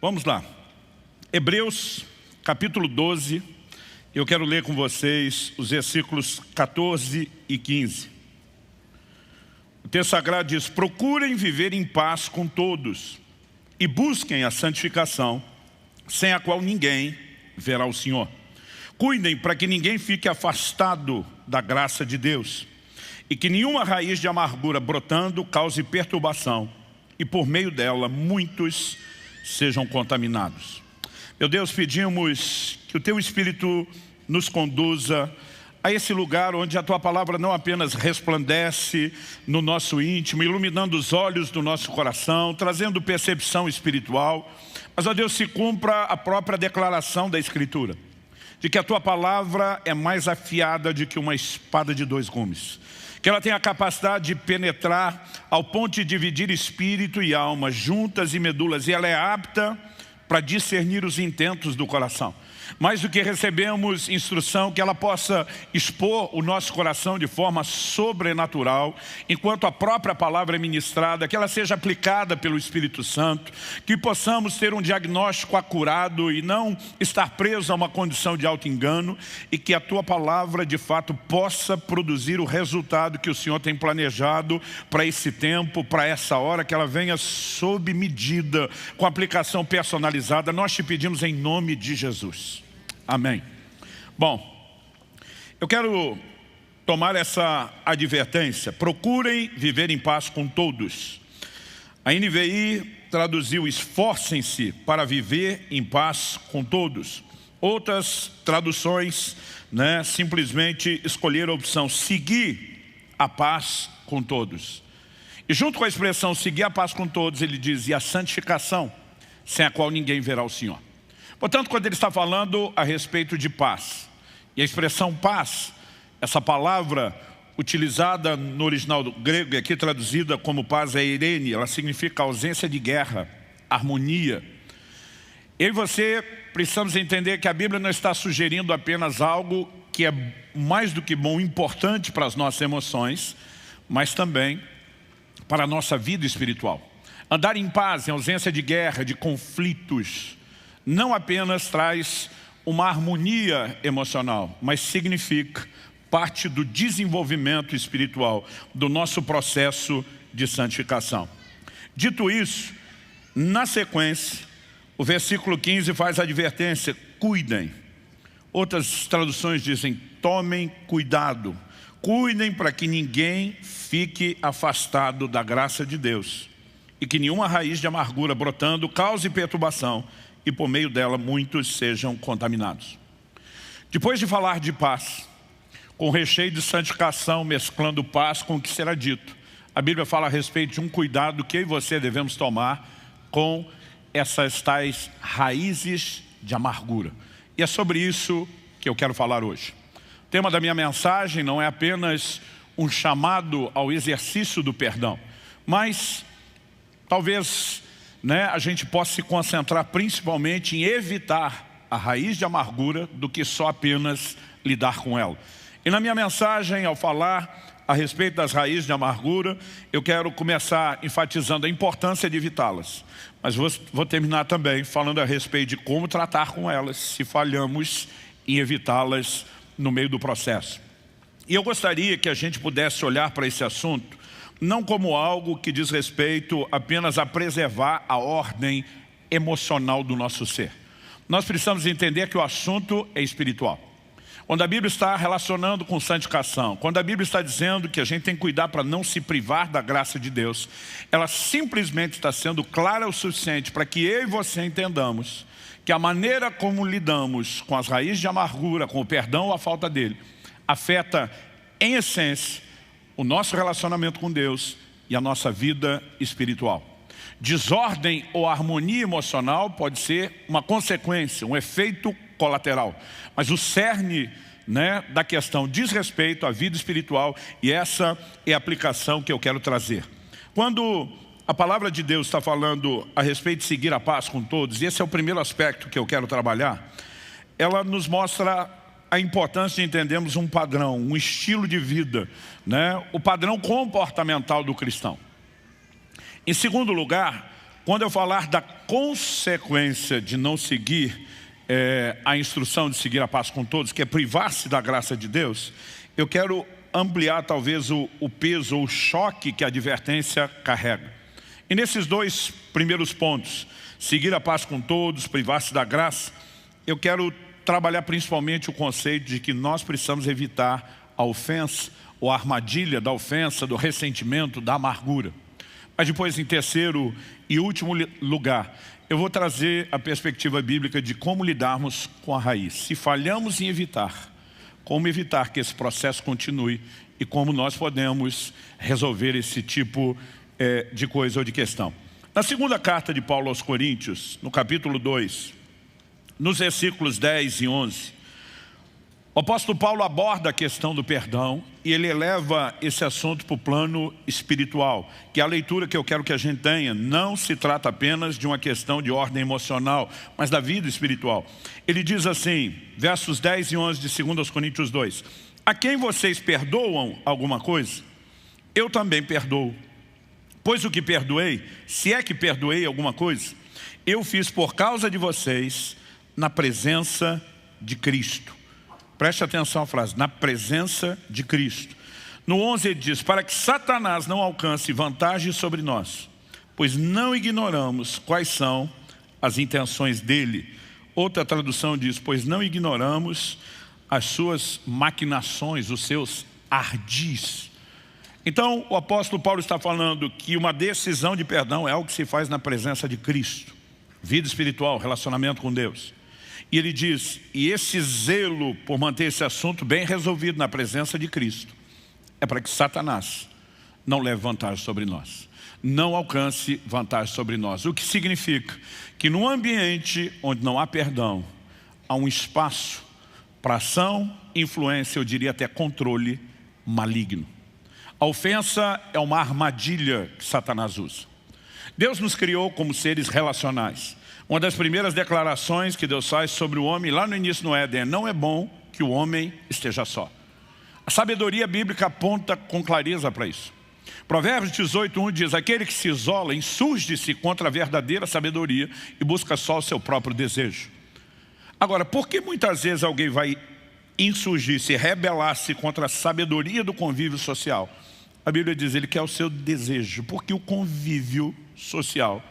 Vamos lá. Hebreus, capítulo 12. Eu quero ler com vocês os versículos 14 e 15. O texto sagrado diz: procurem viver em paz com todos e busquem a santificação, sem a qual ninguém verá o Senhor. Cuidem para que ninguém fique afastado da graça de Deus e que nenhuma raiz de amargura brotando cause perturbação e por meio dela muitos sejam contaminados. Meu Deus, pedimos que o Teu Espírito nos conduza a esse lugar onde a Tua Palavra não apenas resplandece no nosso íntimo, iluminando os olhos do nosso coração, trazendo percepção espiritual, mas, ó Deus, se cumpra a própria declaração da Escritura, de que a Tua Palavra é mais afiada do que uma espada de dois gumes, que ela tem a capacidade de penetrar ao ponto de dividir espírito e alma, juntas e medulas, e ela é apta para discernir os intentos do coração. Mais do que recebemos instrução, que ela possa expor o nosso coração de forma sobrenatural, enquanto a própria palavra é ministrada, que ela seja aplicada pelo Espírito Santo, que possamos ter um diagnóstico acurado e não estar preso a uma condição de auto-engano, e que a Tua Palavra de fato possa produzir o resultado que o Senhor tem planejado para esse tempo, para essa hora, que ela venha sob medida, com aplicação personalizada. Nós te pedimos em nome de Jesus. Amém. Bom, eu quero tomar essa advertência. Procurem viver em paz com todos. A NVI traduziu: esforcem-se para viver em paz com todos. Outras traduções, simplesmente escolheram a opção seguir a paz com todos. E junto com a expressão seguir a paz com todos, ele diz: e a santificação, sem a qual ninguém verá o Senhor. Portanto, quando ele está falando a respeito de paz, e a expressão paz, essa palavra utilizada no original do grego e aqui traduzida como paz é eirene, ela significa ausência de guerra, harmonia. Eu e você precisamos entender que a Bíblia não está sugerindo apenas algo que é mais do que bom, importante para as nossas emoções, mas também para a nossa vida espiritual. Andar em paz, em ausência de guerra, de conflitos, não apenas traz uma harmonia emocional, mas significa parte do desenvolvimento espiritual, do nosso processo de santificação. Dito isso, na sequência, o versículo 15 faz a advertência: cuidem. Outras traduções dizem: tomem cuidado. Cuidem para que ninguém fique afastado da graça de Deus e que nenhuma raiz de amargura brotando cause perturbação e por meio dela muitos sejam contaminados. Depois de falar de paz, com recheio de santificação, mesclando paz com o que será dito, a Bíblia fala a respeito de um cuidado que eu e você devemos tomar com essas tais raízes de amargura. E é sobre isso que eu quero falar hoje. O tema da minha mensagem não é apenas um chamado ao exercício do perdão, mas talvez a gente possa se concentrar principalmente em evitar a raiz de amargura do que só apenas lidar com ela. E na minha mensagem, ao falar a respeito das raízes de amargura, eu quero começar enfatizando a importância de evitá-las. Mas vou terminar também falando a respeito de como tratar com elas se falhamos em evitá-las no meio do processo. E eu gostaria que a gente pudesse olhar para esse assunto não como algo que diz respeito apenas a preservar a ordem emocional do nosso ser. Nós precisamos entender que o assunto é espiritual. Quando a Bíblia está relacionando com santificação, quando a Bíblia está dizendo que a gente tem que cuidar para não se privar da graça de Deus, ela simplesmente está sendo clara o suficiente para que eu e você entendamos que a maneira como lidamos com as raízes de amargura, com o perdão ou a falta dele, afeta em essência o nosso relacionamento com Deus e a nossa vida espiritual. Desordem ou harmonia emocional pode ser uma consequência, um efeito colateral. Mas o cerne da questão diz respeito à vida espiritual, e essa é a aplicação que eu quero trazer. Quando a palavra de Deus está falando a respeito de seguir a paz com todos, e esse é o primeiro aspecto que eu quero trabalhar, ela nos mostra a importância de entendermos um padrão, um estilo de vida, o padrão comportamental do cristão. Em segundo lugar, Quando eu falar da consequência de não seguir a instrução de seguir a paz com todos, que é privar-se da graça de Deus, eu quero ampliar talvez o peso ou o choque que a advertência carrega. E nesses dois primeiros pontos, seguir a paz com todos, privar-se da graça, eu quero trabalhar principalmente o conceito de que nós precisamos evitar a ofensa ou a armadilha da ofensa, do ressentimento, da amargura. Mas depois, em terceiro e último lugar, eu vou trazer a perspectiva bíblica de como lidarmos com a raiz. Se falhamos em evitar, como evitar que esse processo continue e como nós podemos resolver esse tipo de coisa ou de questão. Na segunda carta de Paulo aos Coríntios, no capítulo 2, nos versículos 10 e 11, o apóstolo Paulo aborda a questão do perdão e ele eleva esse assunto para o plano espiritual, que é a leitura que eu quero que a gente tenha. Não se trata apenas de uma questão de ordem emocional, mas da vida espiritual. Ele diz assim, versos 10 e 11 de 2 Coríntios 2, a quem vocês perdoam alguma coisa, eu também perdoo. Pois o que perdoei, se é que perdoei alguma coisa, eu fiz por causa de vocês na presença de Cristo. Preste atenção à frase, na presença de Cristo. No 11 ele diz, para que Satanás não alcance vantagem sobre nós, pois não ignoramos quais são as intenções dele. Outra tradução diz, pois não ignoramos as suas maquinações, os seus ardis. Então o apóstolo Paulo está falando que uma decisão de perdão é algo que se faz na presença de Cristo. Vida espiritual, relacionamento com Deus. E ele diz, e esse zelo por manter esse assunto bem resolvido na presença de Cristo, é para que Satanás não leve vantagem sobre nós, não alcance vantagem sobre nós. O que significa que num ambiente onde não há perdão, há um espaço para ação, influência, eu diria até controle maligno. A ofensa é uma armadilha que Satanás usa. Deus nos criou como seres relacionais. Uma das primeiras declarações que Deus faz sobre o homem, lá no início no Éden, não é bom que o homem esteja só. A sabedoria bíblica aponta com clareza para isso. Provérbios 18:1 diz, aquele que se isola insurge-se contra a verdadeira sabedoria e busca só o seu próprio desejo. Agora, por que muitas vezes alguém vai insurgir-se, rebelar-se contra a sabedoria do convívio social? A Bíblia diz, ele quer o seu desejo, porque o convívio social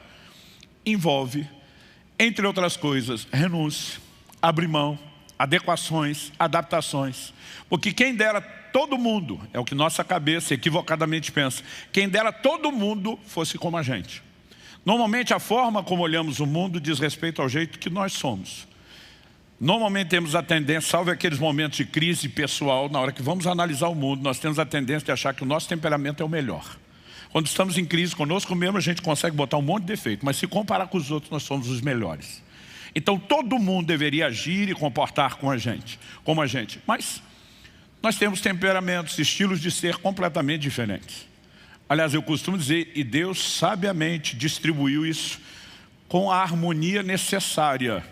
envolve, entre outras coisas, renúncia, abrir mão, adequações, adaptações. Porque quem dera todo mundo, é o que nossa cabeça equivocadamente pensa, quem dera todo mundo fosse como a gente. Normalmente a forma como olhamos o mundo diz respeito ao jeito que nós somos. Normalmente temos a tendência, salvo aqueles momentos de crise pessoal, na hora que vamos analisar o mundo, nós temos a tendência de achar que o nosso temperamento é o melhor. Quando estamos em crise conosco mesmo, a gente consegue botar um monte de defeito, mas se comparar com os outros, nós somos os melhores. Então todo mundo deveria agir e comportar como a gente. Mas nós temos temperamentos, estilos de ser completamente diferentes. Aliás, eu costumo dizer, e Deus sabiamente distribuiu isso com a harmonia necessária.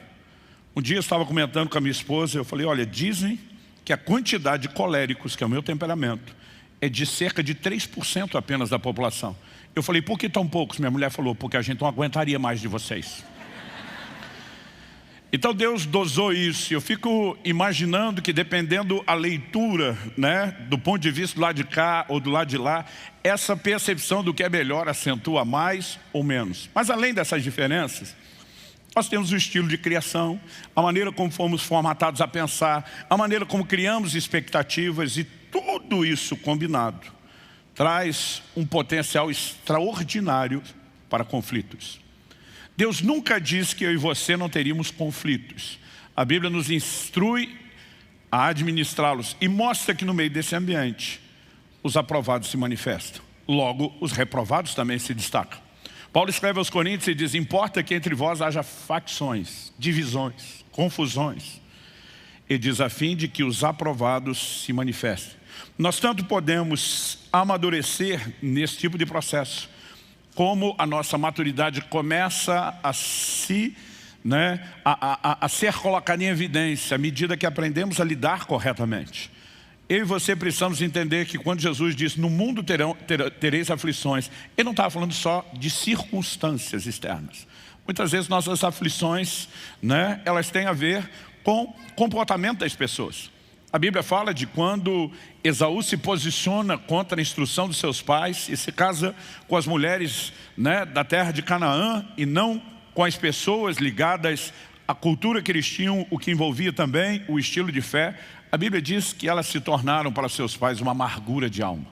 Um dia eu estava comentando com a minha esposa, eu falei, olha, dizem que a quantidade de coléricos, que é o meu temperamento, é de cerca de 3% apenas da população. Eu falei, por que tão poucos? Minha mulher falou, porque a gente não aguentaria mais de vocês. Então Deus dosou isso. Eu fico imaginando que dependendo a leitura, né, do ponto de vista do lado de cá ou do lado de lá, essa percepção do que é melhor acentua mais ou menos. Mas além dessas diferenças, nós temos o estilo de criação, a maneira como fomos formatados a pensar, a maneira como criamos expectativas e tudo isso combinado traz um potencial extraordinário para conflitos. Deus nunca disse que eu e você não teríamos conflitos. A Bíblia nos instrui a administrá-los e mostra que no meio desse ambiente os aprovados se manifestam. Logo, os reprovados também se destacam. Paulo escreve aos Coríntios e diz, importa que entre vós haja facções, divisões, confusões. Ele diz, a fim de que os aprovados se manifestem. Nós tanto podemos amadurecer nesse tipo de processo, como a nossa maturidade começa a ser colocada em evidência à medida que aprendemos a lidar corretamente. Eu e você precisamos entender que quando Jesus disse, no mundo tereis aflições, Ele não estava falando só de circunstâncias externas. Muitas vezes nossas aflições, elas têm a ver com o comportamento das pessoas. A Bíblia fala de quando Esaú se posiciona contra a instrução dos seus pais e se casa com as mulheres da terra de Canaã e não com as pessoas ligadas à cultura que eles tinham, o que envolvia também o estilo de fé. A Bíblia diz que elas se tornaram para seus pais uma amargura de alma.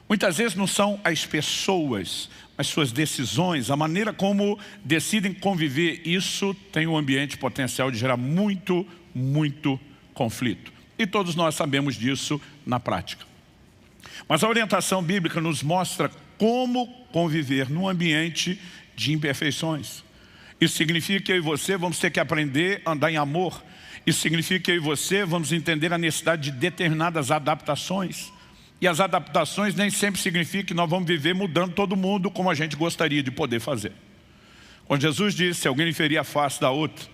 Muitas vezes não são as pessoas, as suas decisões, a maneira como decidem conviver, isso tem um ambiente potencial de gerar muito, muito conflito. E todos nós sabemos disso na prática. Mas a orientação bíblica nos mostra como conviver num ambiente de imperfeições. Isso significa que eu e você vamos ter que aprender a andar em amor. Isso significa que eu e você vamos entender a necessidade de determinadas adaptações. E as adaptações nem sempre significam que nós vamos viver mudando todo mundo como a gente gostaria de poder fazer. Quando Jesus disse, se alguém lhe ferir a face da outra,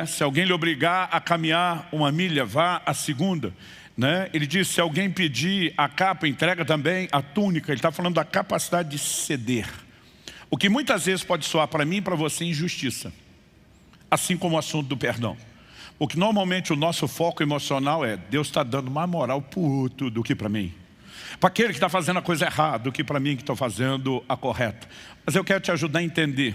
se alguém lhe obrigar a caminhar uma milha, vá a segunda. Ele disse, se alguém pedir a capa, entrega também a túnica. Ele está falando da capacidade de ceder. O que muitas vezes pode soar para mim e para você injustiça. Assim como o assunto do perdão. Porque normalmente o nosso foco emocional é Deus está dando mais moral para o outro do que para mim. Para aquele que está fazendo a coisa errada do que para mim que estou fazendo a correta. Mas eu quero te ajudar a entender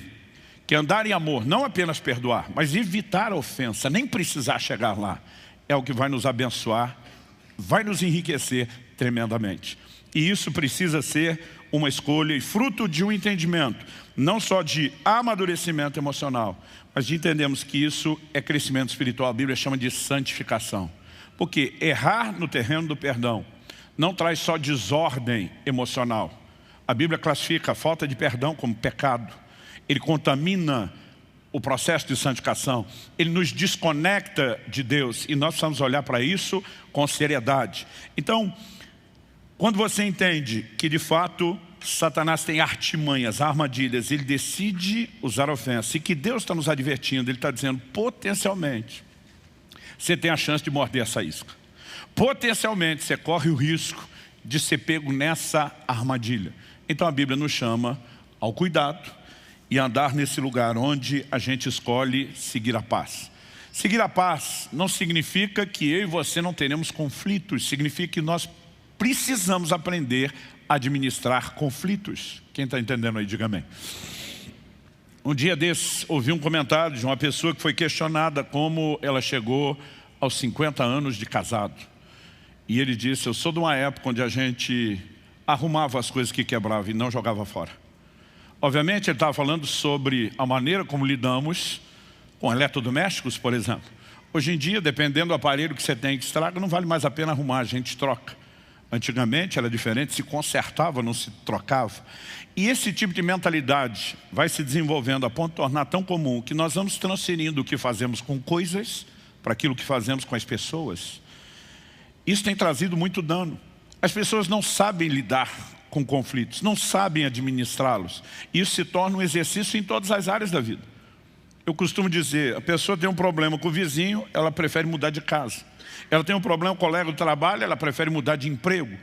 que andar em amor, não apenas perdoar, mas evitar a ofensa, nem precisar chegar lá, é o que vai nos abençoar, vai nos enriquecer tremendamente. E isso precisa ser uma escolha e fruto de um entendimento, não só de amadurecimento emocional, mas de entendermos que isso é crescimento espiritual. A Bíblia chama de santificação. Porque errar no terreno do perdão não traz só desordem emocional. A Bíblia classifica a falta de perdão como pecado. Ele contamina o processo de santificação. Ele nos desconecta de Deus e nós precisamos olhar para isso com seriedade. Então, quando você entende que de fato Satanás tem artimanhas, armadilhas, ele decide usar ofensa, e que Deus está nos advertindo, Ele está dizendo, potencialmente, você tem a chance de morder essa isca. Potencialmente, você corre o risco de ser pego nessa armadilha. Então a Bíblia nos chama ao cuidado e andar nesse lugar onde a gente escolhe seguir a paz. Seguir a paz não significa que eu e você não teremos conflitos, significa que nós precisamos aprender a administrar conflitos. Quem está entendendo aí, diga amém. Um dia desses, ouvi um comentário de uma pessoa que foi questionada como ela chegou aos 50 anos de casado. E ele disse, eu sou de uma época onde a gente arrumava as coisas que quebrava e não jogava fora. Obviamente ele estava falando sobre a maneira como lidamos com eletrodomésticos, por exemplo. Hoje em dia, dependendo do aparelho que você tem que estraga, não vale mais a pena arrumar, a gente troca. Antigamente era diferente, se consertava, não se trocava. E esse tipo de mentalidade vai se desenvolvendo a ponto de tornar tão comum que nós vamos transferindo o que fazemos com coisas para aquilo que fazemos com as pessoas. Isso tem trazido muito dano. As pessoas não sabem lidar com conflitos, não sabem administrá-los. Isso se torna um exercício em todas as áreas da vida. Eu costumo dizer, a pessoa tem um problema com o vizinho, ela prefere mudar de casa. Ela tem um problema com o colega do trabalho, ela prefere mudar de emprego.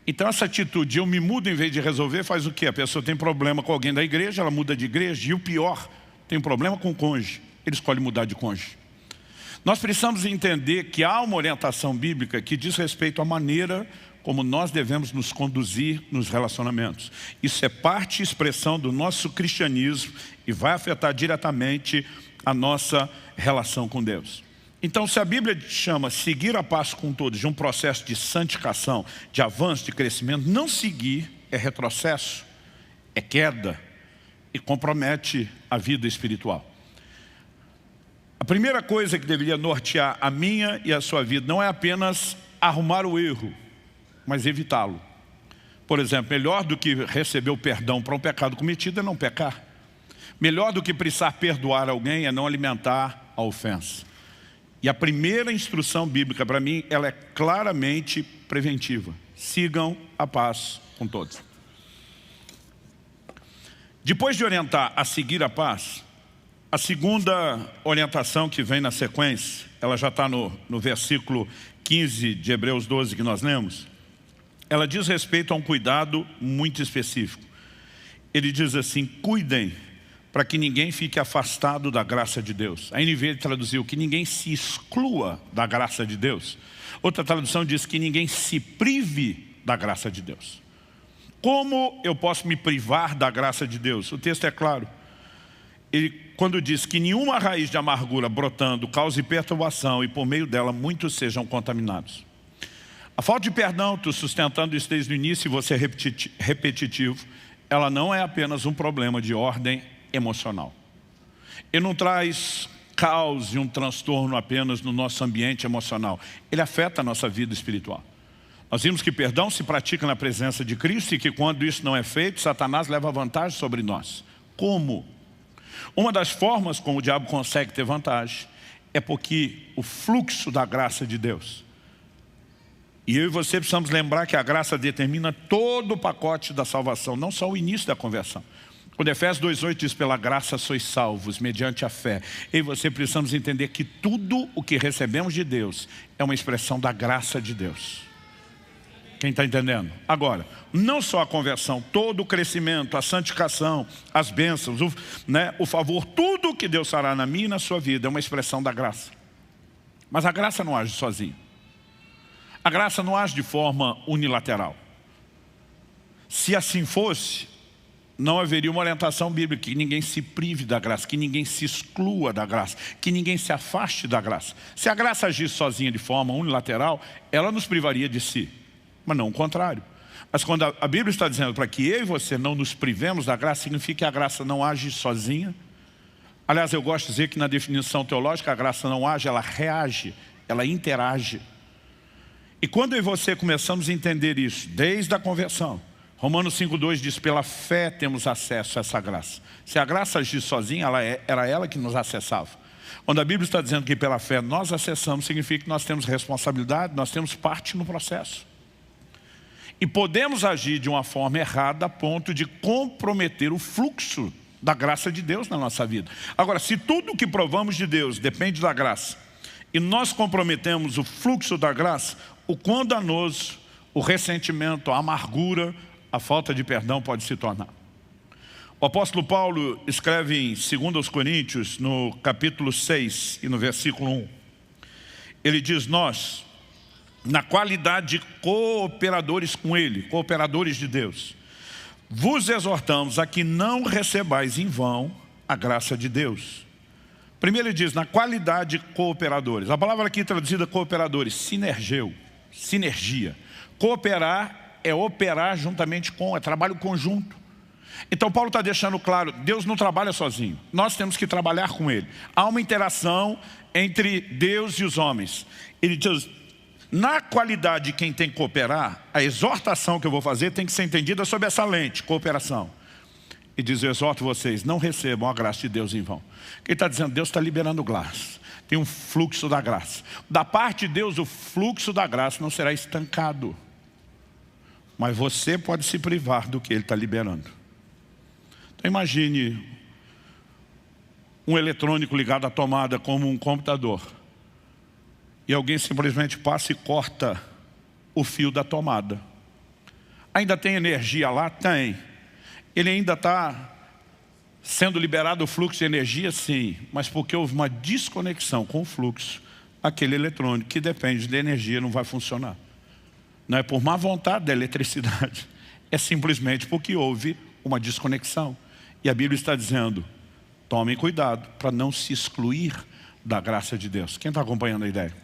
Então essa atitude, eu me mudo em vez de resolver, faz o quê? A pessoa tem problema com alguém da igreja, ela muda de igreja. E o pior, tem um problema com o cônjuge, ele escolhe mudar de cônjuge. Nós precisamos entender que há uma orientação bíblica que diz respeito à maneira como nós devemos nos conduzir nos relacionamentos. Isso é parte e expressão do nosso cristianismo e vai afetar diretamente a nossa relação com Deus. Então, se a Bíblia chama seguir a paz com todos de um processo de santificação, de avanço, de crescimento, não seguir é retrocesso, é queda e compromete a vida espiritual. A primeira coisa que deveria nortear a minha e a sua vida não é apenas arrumar o erro, mas evitá-lo. Por exemplo, melhor do que receber o perdão para um pecado cometido é não pecar. Melhor do que precisar perdoar alguém é não alimentar a ofensa. E a primeira instrução bíblica para mim, ela é claramente preventiva. Sigam a paz com todos. Depois de orientar a seguir a paz, A segunda orientação que vem na sequência, ela já está no versículo 15 de Hebreus 12 que nós lemos. Ela diz respeito a um cuidado muito específico. Ele diz assim: cuidem para que ninguém fique afastado da graça de Deus. A NVI traduziu que ninguém se exclua da graça de Deus. Outra tradução diz que ninguém se prive da graça de Deus. Como eu posso me privar da graça de Deus? O texto é claro. Ele, quando diz que nenhuma raiz de amargura brotando cause perturbação e por meio dela muitos sejam contaminados. A falta de perdão, tu sustentando isso desde o início e você repetitivo, ela não é apenas um problema de ordem emocional. Ele não traz caos e um transtorno apenas no nosso ambiente emocional. Ele afeta a nossa vida espiritual. Nós vimos que perdão se pratica na presença de Cristo e que quando isso não é feito, Satanás leva vantagem sobre nós. Como? Uma das formas como o diabo consegue ter vantagem é porque o fluxo da graça de Deus. E eu e você precisamos lembrar que a graça determina todo o pacote da salvação, não só o início da conversão. Quando Efésios 2,8 diz, pela graça sois salvos, mediante a fé. Eu e você precisamos entender que tudo o que recebemos de Deus é uma expressão da graça de Deus. Quem está entendendo? Agora, não só a conversão, todo o crescimento, a santificação, as bênçãos, o favor, tudo que Deus fará na minha e na sua vida é uma expressão da graça. Mas a graça não age sozinha. A graça não age de forma unilateral. Se assim fosse, não haveria uma orientação bíblica, que ninguém se prive da graça, que ninguém se exclua da graça, que ninguém se afaste da graça. Se a graça agisse sozinha de forma unilateral, ela nos privaria de si, mas não o contrário. Mas quando a Bíblia está dizendo para que eu e você não nos privemos da graça, significa que a graça não age sozinha. Aliás, eu gosto de dizer que na definição teológica a graça não age, ela reage, ela interage. E quando eu e você começamos a entender isso, desde a conversão, Romanos 5,2 diz, pela fé temos acesso a essa graça. Se a graça agisse sozinha, era ela que nos acessava. Quando a Bíblia está dizendo que pela fé nós acessamos, significa que nós temos responsabilidade, nós temos parte no processo. E podemos agir de uma forma errada a ponto de comprometer o fluxo da graça de Deus na nossa vida. Agora, se tudo que provamos de Deus depende da graça, e nós comprometemos o fluxo da graça, o quão danoso, o ressentimento, a amargura, a falta de perdão pode se tornar. O apóstolo Paulo escreve em 2 Coríntios, no capítulo 6 e no versículo 1. Ele diz, nós, na qualidade de cooperadores com Ele, cooperadores de Deus, vos exortamos a que não recebais em vão a graça de Deus. Primeiro ele diz, na qualidade de cooperadores. A palavra aqui traduzida cooperadores, sinergia. Cooperar é operar juntamente com, é trabalho conjunto. Então Paulo está deixando claro, Deus não trabalha sozinho, nós temos que trabalhar com Ele. Há uma interação entre Deus e os homens. Ele diz, na qualidade de quem tem que cooperar, a exortação que eu vou fazer tem que ser entendida sob essa lente, cooperação. E diz, eu exorto vocês, não recebam a graça de Deus em vão. Quem está dizendo, Deus está liberando graça. Tem um fluxo da graça. Da parte de Deus, o fluxo da graça não será estancado. Mas você pode se privar do que Ele está liberando. Então imagine um eletrônico ligado à tomada como um computador. E alguém simplesmente passa e corta o fio da tomada. Ainda tem energia lá? Tem. Ele ainda está sendo liberado o fluxo de energia? Sim. Mas porque houve uma desconexão com o fluxo, aquele eletrônico que depende de energia não vai funcionar. Não é por má vontade da eletricidade. É simplesmente porque houve uma desconexão. E a Bíblia está dizendo, tomem cuidado para não se excluir da graça de Deus. Quem está acompanhando a ideia?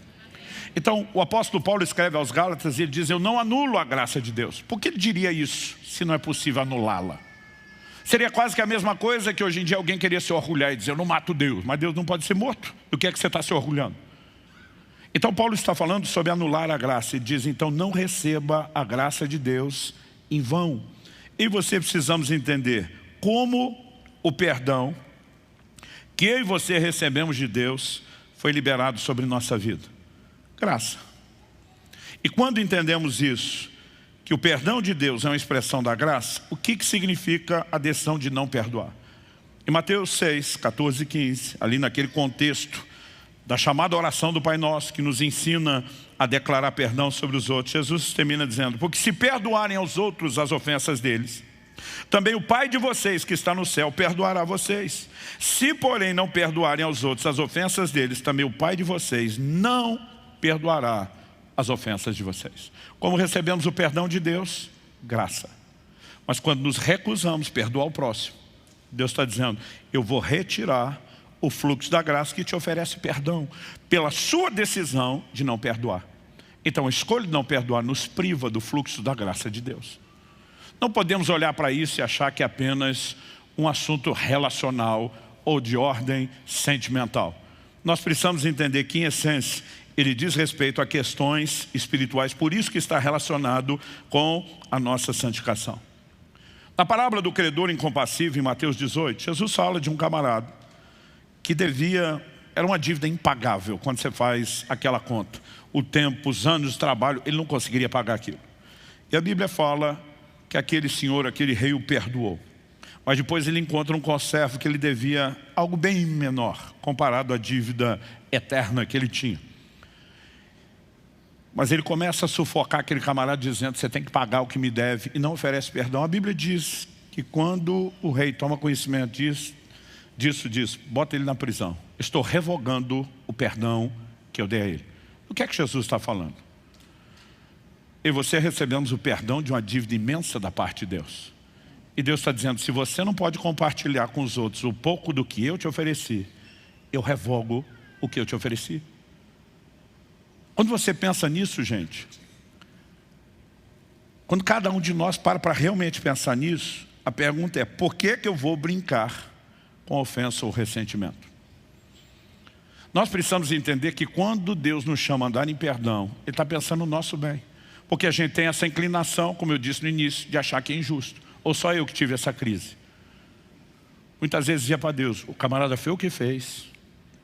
Então, o apóstolo Paulo escreve aos Gálatas e ele diz, eu não anulo a graça de Deus. Por que ele diria isso, se não é possível anulá-la? Seria quase que a mesma coisa que hoje em dia alguém queria se orgulhar e dizer, eu não mato Deus, mas Deus não pode ser morto. Do que é que você está se orgulhando? Então Paulo está falando sobre anular a graça e diz, então não receba a graça de Deus em vão. E você precisamos entender como o perdão que eu e você recebemos de Deus foi liberado sobre nossa vida. Graça. E quando entendemos isso, que o perdão de Deus é uma expressão da graça, o que significa a decisão de não perdoar? Em Mateus 6, 14 e 15, ali naquele contexto da chamada oração do Pai Nosso, que nos ensina a declarar perdão sobre os outros, Jesus termina dizendo: porque se perdoarem aos outros as ofensas deles, também o Pai de vocês que está no céu perdoará vocês. Se porém não perdoarem aos outros as ofensas deles, também o Pai de vocês não perdoará as ofensas de vocês. Como recebemos o perdão de Deus? Graça. Mas quando nos recusamos perdoar o próximo, Deus está dizendo: eu vou retirar o fluxo da graça que te oferece perdão, pela sua decisão de não perdoar. Então a escolha de não perdoar nos priva do fluxo da graça de Deus. Não podemos olhar para isso e achar que é apenas um assunto relacional ou de ordem sentimental. Nós precisamos entender que, em essência, ele diz respeito a questões espirituais, por isso que está relacionado com a nossa santificação. Na parábola do credor incompassível, em Mateus 18, Jesus fala de um camarada que era uma dívida impagável quando você faz aquela conta. O tempo, os anos de trabalho, ele não conseguiria pagar aquilo. E a Bíblia fala que aquele senhor, aquele rei o perdoou. Mas depois ele encontra um conservo que ele devia algo bem menor, comparado à dívida eterna que ele tinha. Mas ele começa a sufocar aquele camarada dizendo: você tem que pagar o que me deve, e não oferece perdão. A Bíblia diz que quando o rei toma conhecimento disso diz: bota ele na prisão. Estou revogando o perdão que eu dei a ele. O que é que Jesus está falando? Eu e você recebemos o perdão de uma dívida imensa da parte de Deus. E Deus está dizendo: se você não pode compartilhar com os outros o pouco do que eu te ofereci, eu revogo o que eu te ofereci. Quando você pensa nisso, gente, quando cada um de nós para realmente pensar nisso, a pergunta é: por que eu vou brincar com ofensa ou ressentimento? Nós precisamos entender que quando Deus nos chama a andar em perdão, Ele está pensando no nosso bem. Porque a gente tem essa inclinação, como eu disse no início, de achar que é injusto. Ou só eu que tive essa crise. Muitas vezes dizia para Deus: o camarada foi o que fez,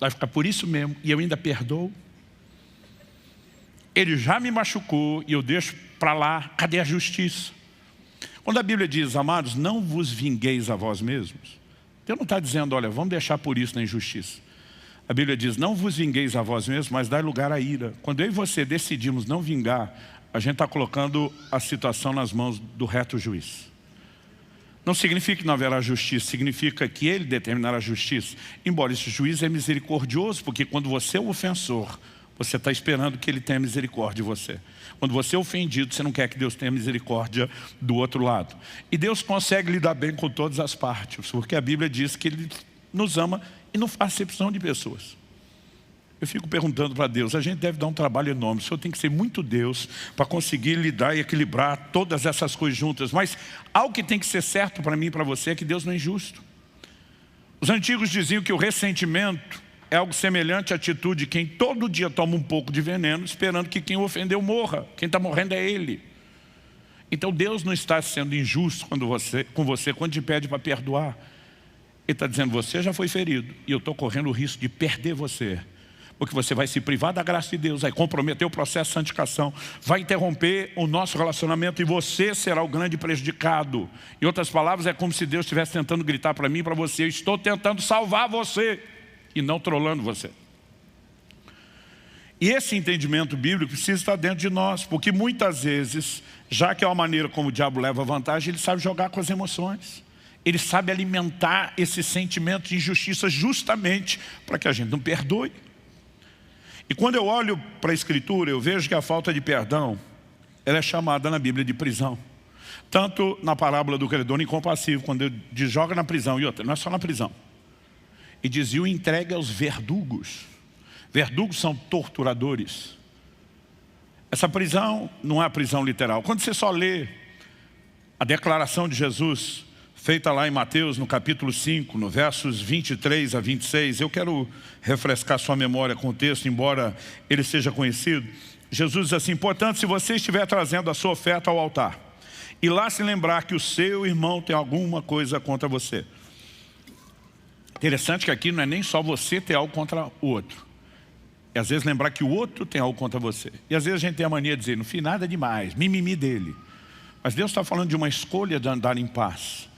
vai ficar por isso mesmo, e eu ainda perdoo. Ele já me machucou e eu deixo para lá, cadê a justiça? Quando a Bíblia diz: amados, não vos vingueis a vós mesmos, Deus não está dizendo: olha, vamos deixar por isso na injustiça. A Bíblia diz: não vos vingueis a vós mesmos, mas dai lugar à ira. Quando eu e você decidimos não vingar, a gente está colocando a situação nas mãos do reto juiz. Não significa que não haverá justiça, significa que ele determinará a justiça. Embora esse juiz é misericordioso, porque quando você é o ofensor, você está esperando que ele tenha misericórdia de você. Quando você é ofendido, você não quer que Deus tenha misericórdia do outro lado. E Deus consegue lidar bem com todas as partes, porque a Bíblia diz que Ele nos ama e não faz acepção de pessoas. Eu fico perguntando para Deus: a gente deve dar um trabalho enorme. O Senhor tem que ser muito Deus para conseguir lidar e equilibrar todas essas coisas juntas. Mas algo que tem que ser certo para mim e para você é que Deus não é injusto. Os antigos diziam que o ressentimento é algo semelhante à atitude de quem todo dia toma um pouco de veneno, esperando que quem o ofendeu morra. Quem está morrendo é ele. Então Deus não está sendo injusto com você quando te pede para perdoar. Ele está dizendo: você já foi ferido e eu estou correndo o risco de perder você. Porque você vai se privar da graça de Deus, vai comprometer o processo de santificação, vai interromper o nosso relacionamento e você será o grande prejudicado. Em outras palavras, é como se Deus estivesse tentando gritar para mim e para você: eu estou tentando salvar você e não trolando você. E esse entendimento bíblico precisa estar dentro de nós, porque muitas vezes, já que é uma maneira como o diabo leva vantagem, ele sabe jogar com as emoções. Ele sabe alimentar esse sentimento de injustiça justamente para que a gente não perdoe. E quando eu olho para a Escritura, eu vejo que a falta de perdão, ela é chamada na Bíblia de prisão. Tanto na parábola do credor incompassível, quando ele joga na prisão, e outra, não é só na prisão. E dizia: o entregue aos verdugos. Verdugos são torturadores. Essa prisão não é a prisão literal. Quando você só lê a declaração de Jesus, feita lá em Mateus, no capítulo 5, no versos 23 a 26, eu quero refrescar sua memória com o texto, embora ele seja conhecido. Jesus diz assim: portanto, se você estiver trazendo a sua oferta ao altar, e lá se lembrar que o seu irmão tem alguma coisa contra você. Interessante que aqui não é nem só você ter algo contra o outro. E às vezes lembrar que o outro tem algo contra você. E às vezes a gente tem a mania de dizer: não fiz nada demais, mimimi dele. Mas Deus está falando de uma escolha de andar em paz.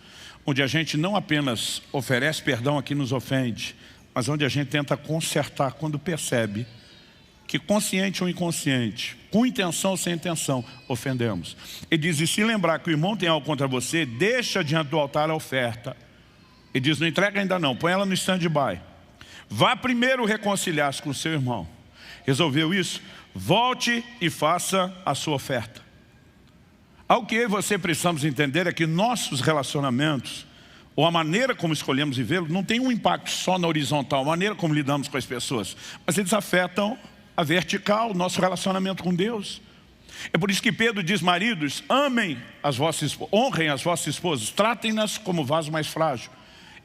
onde a gente não apenas oferece perdão a quem nos ofende, mas onde a gente tenta consertar quando percebe que, consciente ou inconsciente, com intenção ou sem intenção, ofendemos. Ele diz, e se lembrar que o irmão tem algo contra você, deixa diante do altar a oferta. Ele diz, não entrega ainda não, põe ela no stand-by. Vá primeiro reconciliar-se com o seu irmão. Resolveu isso? Volte e faça a sua oferta. Algo que eu e você precisamos entender é que nossos relacionamentos, ou a maneira como escolhemos vivê-los, não tem um impacto só na horizontal, a maneira como lidamos com as pessoas, mas eles afetam a vertical, o nosso relacionamento com Deus. É por isso que Pedro diz, maridos, amem as vossas esposas, honrem as vossas esposas, tratem-nas como vaso mais frágil.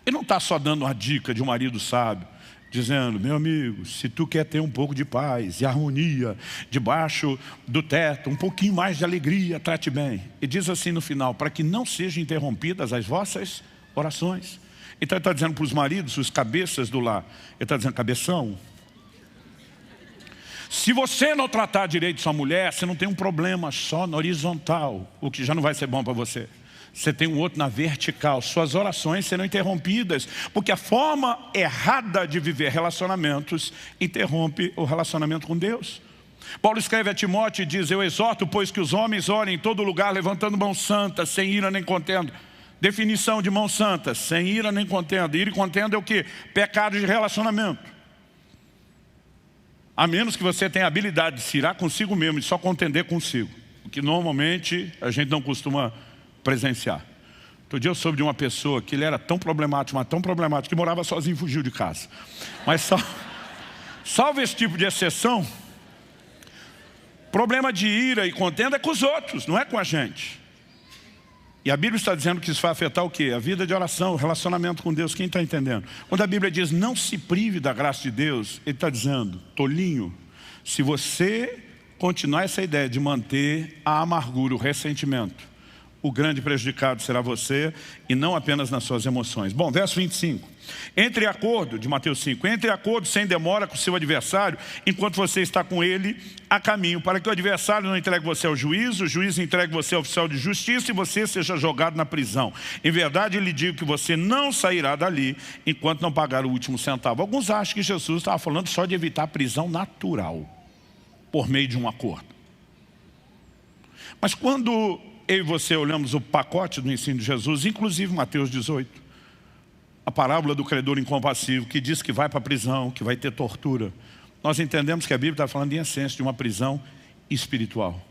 Ele não está só dando uma dica de um marido sábio, dizendo, meu amigo, se tu quer ter um pouco de paz e harmonia debaixo do teto, um pouquinho mais de alegria, trate bem. E diz assim no final, para que não sejam interrompidas as vossas orações. Então ele está dizendo para os maridos, os cabeças do lar, ele está dizendo, cabeção, se você não tratar direito sua mulher, você não tem um problema só na horizontal, o que já não vai ser bom para você. Você tem um outro na vertical. Suas orações serão interrompidas, porque a forma errada de viver relacionamentos interrompe o relacionamento com Deus. Paulo escreve a Timóteo e diz, eu exorto, pois que os homens orem em todo lugar, levantando mãos santas, sem ira nem contenda. Definição de mãos santas, sem ira nem contenda. Ira e contenda é o quê? Pecado de relacionamento. A menos que você tenha a habilidade de se irar consigo mesmo e só contender consigo. O que normalmente a gente não costuma presenciar. Outro dia eu soube de uma pessoa que ele era tão problemático, mas tão problemático, que morava sozinho e fugiu de casa. Mas salvo esse tipo de exceção, problema de ira e contenda é com os outros, não é com a gente. E a Bíblia está dizendo que isso vai afetar o quê? A vida de oração, o relacionamento com Deus. Quem está entendendo? Quando a Bíblia diz não se prive da graça de Deus, ele está dizendo, tolinho, se você continuar essa ideia de manter a amargura, o ressentimento, o grande prejudicado será você e não apenas nas suas emoções. Bom, verso 25. Entre acordo, de Mateus 5, entre acordo sem demora com o seu adversário, enquanto você está com ele a caminho, para que o adversário não entregue você ao juiz, o juiz entregue você ao oficial de justiça e você seja jogado na prisão. Em verdade, eu lhe digo que você não sairá dali enquanto não pagar o último centavo. Alguns acham que Jesus estava falando só de evitar a prisão natural, por meio de um acordo. Mas quando eu e você olhamos o pacote do ensino de Jesus, inclusive Mateus 18, a parábola do credor incompassível, que diz que vai para a prisão, que vai ter tortura, nós entendemos que a Bíblia está falando em essência de uma prisão espiritual.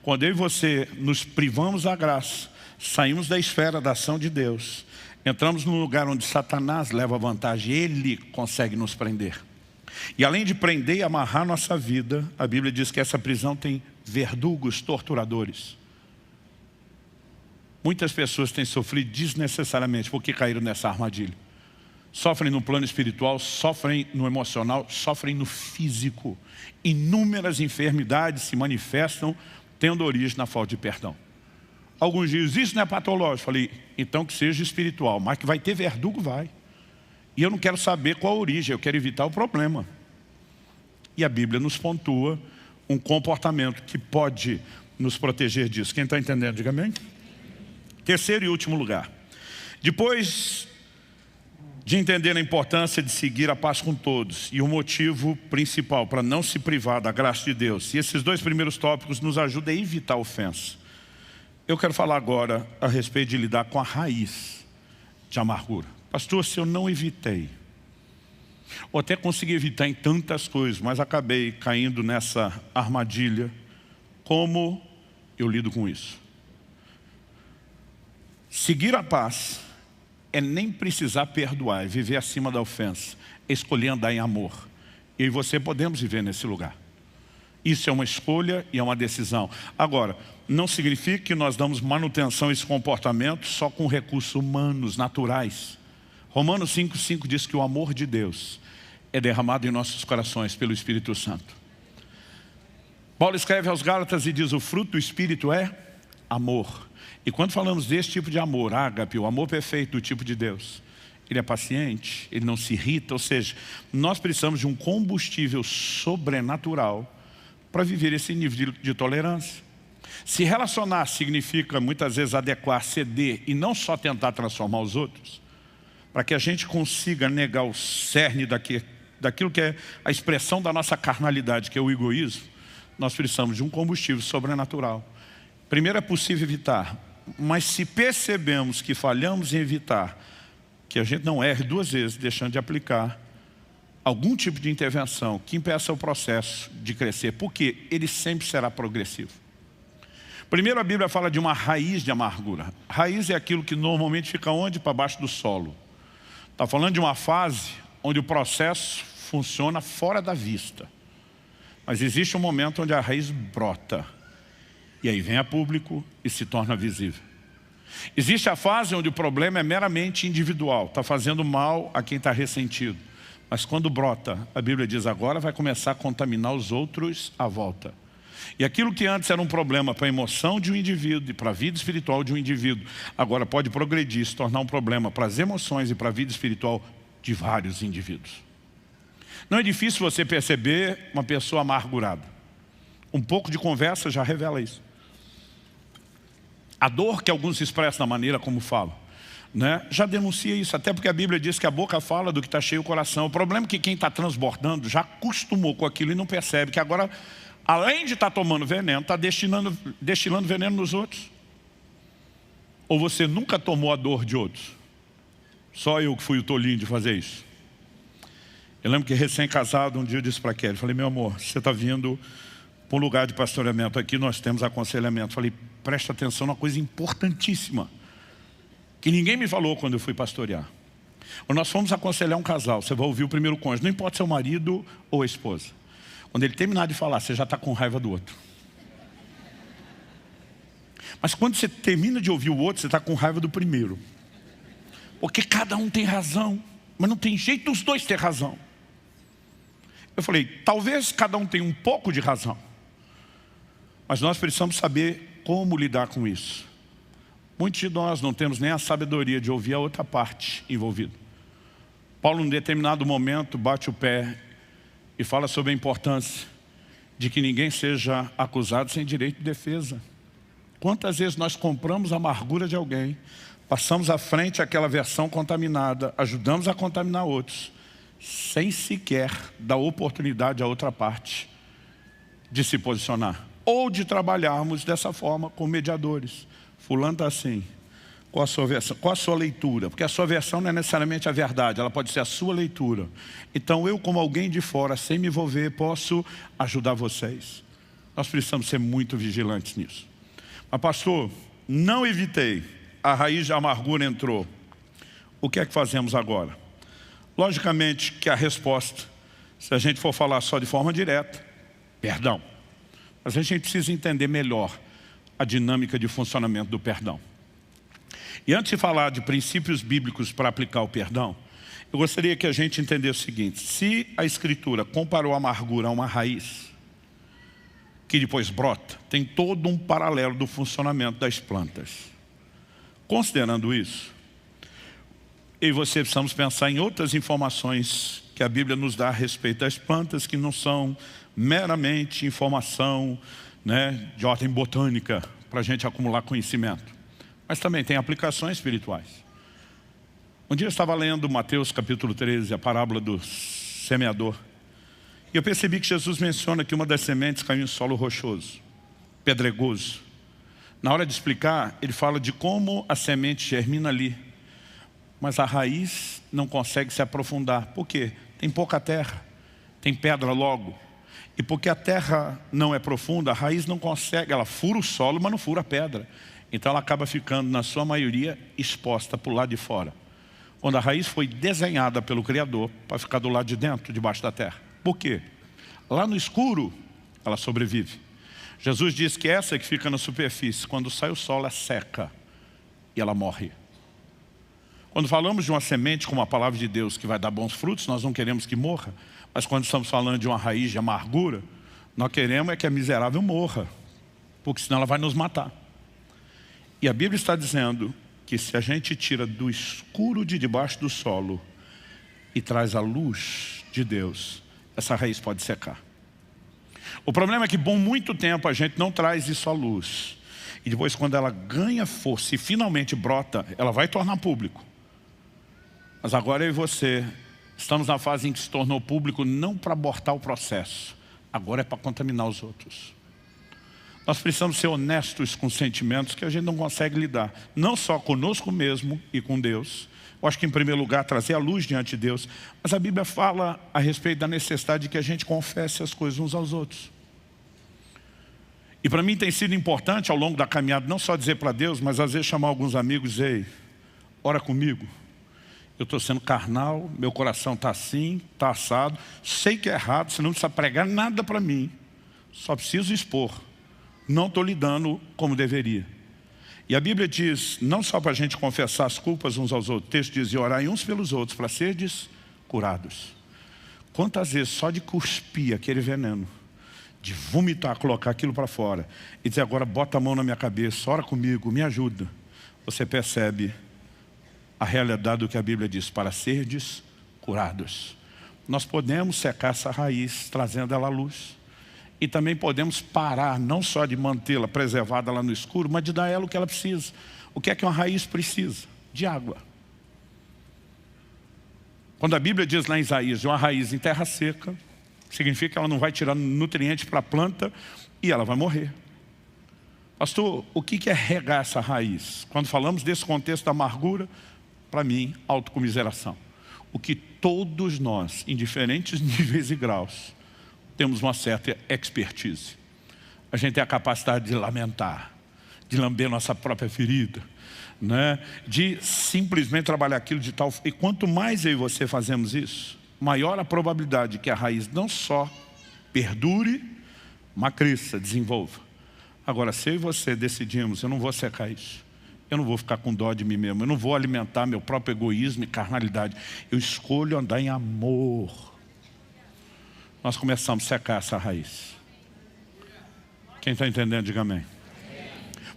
Quando eu e você nos privamos da graça, saímos da esfera da ação de Deus, entramos num lugar onde Satanás leva vantagem, ele consegue nos prender. E além de prender e amarrar nossa vida, a Bíblia diz que essa prisão tem verdugos, torturadores. Muitas pessoas têm sofrido desnecessariamente porque caíram nessa armadilha. Sofrem no plano espiritual, sofrem no emocional, sofrem no físico. Inúmeras enfermidades se manifestam tendo origem na falta de perdão. Alguns dizem, isso não é patológico. Falei, então que seja espiritual, mas que vai ter verdugo, vai. E eu não quero saber qual a origem, eu quero evitar o problema. E a Bíblia nos pontua um comportamento que pode nos proteger disso. Quem está entendendo, diga amém. Terceiro e último lugar. Depois de entender a importância de seguir a paz com todos e o motivo principal para não se privar da graça de Deus, e esses dois primeiros tópicos nos ajudam a evitar a ofensa, eu quero falar agora a respeito de lidar com a raiz de amargura. Pastor, se eu não evitei, ou até consegui evitar em tantas coisas, mas acabei caindo nessa armadilha, como eu lido com isso? Seguir a paz é nem precisar perdoar, é viver acima da ofensa, é escolher andar em amor. Eu e você podemos viver nesse lugar. Isso é uma escolha e é uma decisão. Agora, não significa que nós damos manutenção a esse comportamento só com recursos humanos, naturais. Romanos 5,5 diz que o amor de Deus é derramado em nossos corações pelo Espírito Santo. Paulo escreve aos Gálatas e diz, o fruto do Espírito é amor. E quando falamos desse tipo de amor, ágape, o amor perfeito do tipo de Deus, ele é paciente, ele não se irrita, ou seja, nós precisamos de um combustível sobrenatural para viver esse nível de tolerância. Se relacionar significa muitas vezes adequar, ceder e não só tentar transformar os outros, para que a gente consiga negar o cerne daquilo que é a expressão da nossa carnalidade, que é o egoísmo, nós precisamos de um combustível sobrenatural. Primeiro, é possível evitar, mas se percebemos que falhamos em evitar, que a gente não erre duas vezes, deixando de aplicar algum tipo de intervenção que impeça o processo de crescer, porque ele sempre será progressivo. Primeiro, a Bíblia fala de uma raiz de amargura. Raiz é aquilo que normalmente fica onde? Para baixo do solo. Está falando de uma fase onde o processo funciona fora da vista. Mas existe um momento onde a raiz brota. E aí vem a público e se torna visível. Existe a fase onde o problema é meramente individual. Está fazendo mal a quem está ressentido. Mas quando brota, a Bíblia diz, agora vai começar a contaminar os outros à volta. E aquilo que antes era um problema para a emoção de um indivíduo e para a vida espiritual de um indivíduo, agora pode progredir, se tornar um problema para as emoções e para a vida espiritual de vários indivíduos. Não é difícil você perceber uma pessoa amargurada. Um pouco de conversa já revela isso. A dor que alguns expressam na maneira como falam, né, já denuncia isso, até porque a Bíblia diz que a boca fala do que está cheio o coração. O problema é que quem está transbordando já acostumou com aquilo e não percebe que agora, além de estar tomando veneno, está destilando veneno nos outros. Ou você nunca tomou a dor de outros? Só eu que fui o tolinho de fazer isso. Eu lembro que recém-casado, um dia eu disse para a Kelly, falei, meu amor, você está vindo para um lugar de pastoreamento aqui, nós temos aconselhamento. Falei, presta atenção numa coisa importantíssima, que ninguém me falou quando eu fui pastorear. Nós fomos aconselhar um casal, você vai ouvir o primeiro cônjuge, não importa se é o marido ou a esposa. Quando ele terminar de falar, você já está com raiva do outro. Mas quando você termina de ouvir o outro, você está com raiva do primeiro. Porque cada um tem razão, mas não tem jeito dos dois ter razão. Eu falei, talvez cada um tenha um pouco de razão, mas nós precisamos saber como lidar com isso. Muitos de nós não temos nem a sabedoria de ouvir a outra parte envolvida. Paulo, em determinado momento, bate o pé e fala sobre a importância de que ninguém seja acusado sem direito de defesa. Quantas vezes nós compramos a amargura de alguém, passamos à frente aquela versão contaminada, ajudamos a contaminar outros, sem sequer dar oportunidade à outra parte de se posicionar. Ou de trabalharmos dessa forma com mediadores. Fulano está assim, qual a sua versão? Qual a sua leitura? Porque a sua versão não é necessariamente a verdade, ela pode ser a sua leitura. Então eu, como alguém de fora, sem me envolver, posso ajudar vocês. Nós precisamos ser muito vigilantes nisso. Mas pastor, não evitei, a raiz da amargura entrou. O que é que fazemos agora? Logicamente que a resposta, se a gente for falar só de forma direta, perdão. Mas a gente precisa entender melhor a dinâmica de funcionamento do perdão. E antes de falar de princípios bíblicos para aplicar o perdão, eu gostaria que a gente entendesse o seguinte: se a Escritura comparou a amargura a uma raiz, que depois brota, tem todo um paralelo do funcionamento das plantas. Considerando isso, eu e você precisamos pensar em outras informações que a Bíblia nos dá a respeito das plantas, que não são meramente informação, né, de ordem botânica, para a gente acumular conhecimento. Mas também tem aplicações espirituais. Um dia eu estava lendo Mateus capítulo 13, a parábola do semeador. E eu percebi que Jesus menciona que uma das sementes caiu em solo rochoso, pedregoso. Na hora de explicar, ele fala de como a semente germina ali, mas a raiz não consegue se aprofundar. Por quê? Tem pouca terra, tem pedra logo. E porque a terra não é profunda, a raiz não consegue, ela fura o solo, mas não fura a pedra. Então ela acaba ficando, na sua maioria, exposta para o lado de fora. Quando a raiz foi desenhada pelo Criador para ficar do lado de dentro, debaixo da terra. Por quê? Lá no escuro, ela sobrevive. Jesus diz que essa que fica na superfície, quando sai o sol, ela seca e ela morre. Quando falamos de uma semente como a palavra de Deus que vai dar bons frutos, nós não queremos que morra. Mas quando estamos falando de uma raiz de amargura, nós queremos é que a miserável morra, porque senão ela vai nos matar. E a Bíblia está dizendo que se a gente tira do escuro de debaixo do solo e traz a luz de Deus, essa raiz pode secar. O problema é que por muito tempo a gente não traz isso à luz. E depois, quando ela ganha força e finalmente brota, ela vai tornar público. Mas agora eu e você estamos na fase em que se tornou público não para abortar o processo. Agora é para contaminar os outros. Nós precisamos ser honestos com sentimentos que a gente não consegue lidar. Não só conosco mesmo e com Deus. Eu acho que em primeiro lugar trazer a luz diante de Deus. Mas a Bíblia fala a respeito da necessidade de que a gente confesse as coisas uns aos outros. E para mim tem sido importante ao longo da caminhada não só dizer para Deus, mas às vezes chamar alguns amigos e dizer: ei, ora comigo. Eu estou sendo carnal, meu coração está assim, está assado. Sei que é errado, você não precisa pregar nada para mim. Só preciso expor. Não estou lidando como deveria. E a Bíblia diz, não só para a gente confessar as culpas uns aos outros. O texto diz, e orai uns pelos outros, para serdes curados. Quantas vezes só de cuspir aquele veneno, de vomitar, colocar aquilo para fora, e dizer agora bota a mão na minha cabeça, ora comigo, me ajuda. Você percebe a realidade do que a Bíblia diz, para serdes curados. Nós podemos secar essa raiz, trazendo ela à luz. E também podemos parar, não só de mantê-la preservada lá no escuro, mas de dar a ela o que ela precisa. O que é que uma raiz precisa? De água. Quando a Bíblia diz lá em Isaías, de uma raiz em terra seca, significa que ela não vai tirar nutrientes para a planta e ela vai morrer. Pastor, o que é regar essa raiz? Quando falamos desse contexto da amargura, para mim, autocomiseração. O que todos nós, em diferentes níveis e graus, temos uma certa expertise. A gente tem a capacidade de lamentar, de lamber nossa própria ferida, né? De simplesmente trabalhar aquilo de tal... E quanto mais eu e você fazemos isso, maior a probabilidade que a raiz não só perdure, mas cresça, desenvolva. Agora, se eu e você decidimos, eu não vou secar isso. Eu não vou ficar com dó de mim mesmo. Eu não vou alimentar meu próprio egoísmo e carnalidade. Eu escolho andar em amor. Nós começamos a secar essa raiz. Quem está entendendo, diga amém.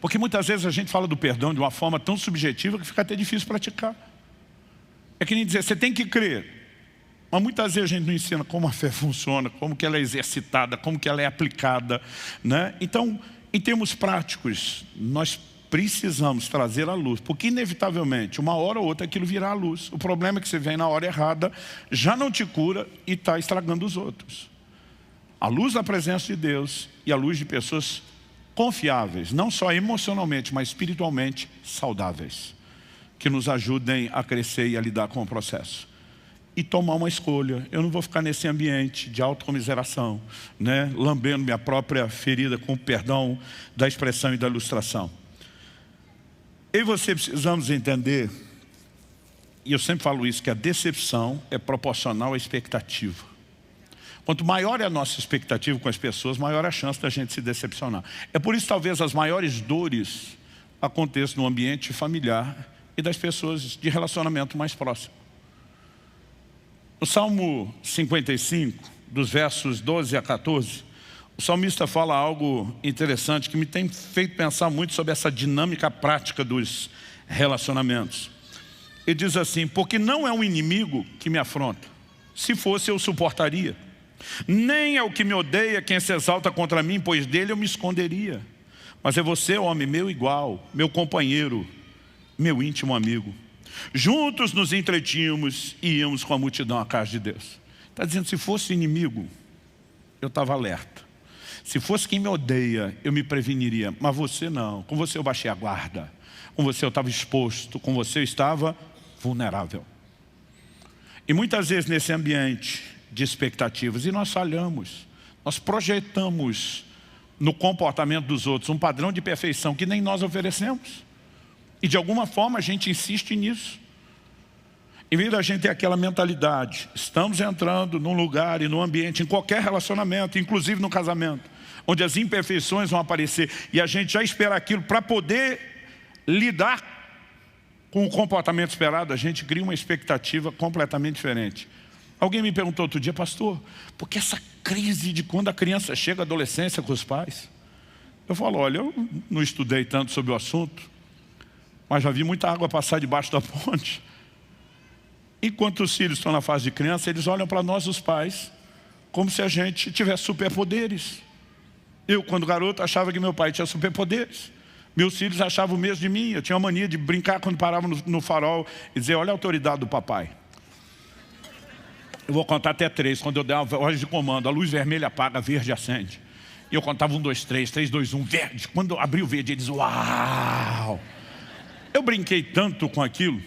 Porque muitas vezes a gente fala do perdão de uma forma tão subjetiva que fica até difícil praticar. É que nem dizer, você tem que crer. Mas muitas vezes a gente não ensina como a fé funciona, como que ela é exercitada, como que ela é aplicada, né? Então, em termos práticos, nós precisamos trazer à luz, porque inevitavelmente, uma hora ou outra, aquilo virá à luz. O problema é que você vem na hora errada, já não te cura e está estragando os outros. A luz da presença de Deus e a luz de pessoas confiáveis, não só emocionalmente, mas espiritualmente saudáveis, que nos ajudem a crescer e a lidar com o processo. E tomar uma escolha. Eu não vou ficar nesse ambiente de autocomiseração, né? Lambendo minha própria ferida com o perdão da expressão e da ilustração. Eu e você precisamos entender, e eu sempre falo isso, que a decepção é proporcional à expectativa. Quanto maior é a nossa expectativa com as pessoas, maior a chance da gente se decepcionar. É por isso que talvez as maiores dores aconteçam no ambiente familiar e das pessoas de relacionamento mais próximo. No Salmo 55, dos versos 12 a 14, o salmista fala algo interessante que me tem feito pensar muito sobre essa dinâmica prática dos relacionamentos. Ele diz assim, porque não é um inimigo que me afronta. Se fosse, eu suportaria. Nem é o que me odeia quem se exalta contra mim, pois dele eu me esconderia. Mas é você, homem, meu igual, meu companheiro, meu íntimo amigo. Juntos nos entretínhamos e íamos com a multidão à casa de Deus. Está dizendo, se fosse inimigo, eu estava alerta. Se fosse quem me odeia, eu me preveniria. Mas você não. Com você eu baixei a guarda. Com você eu estava exposto. Com você eu estava vulnerável. E muitas vezes nesse ambiente de expectativas, e nós falhamos. Nós projetamos no comportamento dos outros um padrão de perfeição que nem nós oferecemos. E de alguma forma a gente insiste nisso. Em vez da gente ter aquela mentalidade, estamos entrando num lugar e num ambiente, em qualquer relacionamento, inclusive no casamento, onde as imperfeições vão aparecer e a gente já espera aquilo para poder lidar com o comportamento esperado, a gente cria uma expectativa completamente diferente. Alguém me perguntou outro dia, pastor, por que essa crise de quando a criança chega à adolescência com os pais? Eu falo, olha, eu não estudei tanto sobre o assunto, mas já vi muita água passar debaixo da ponte. Enquanto os filhos estão na fase de criança, eles olham para nós, os pais, como se a gente tivesse superpoderes. Eu, quando garoto, achava que meu pai tinha superpoderes. Meus filhos achavam o mesmo de mim. Eu tinha a mania de brincar quando paravam no farol e dizer, olha a autoridade do papai. Eu vou contar até 3, quando eu der uma voz de comando, a luz vermelha apaga, a verde acende. E eu contava 1, 2, 3, 3, 2, 1, verde. Quando eu abri o verde, eles, uau! Eu brinquei tanto com aquilo,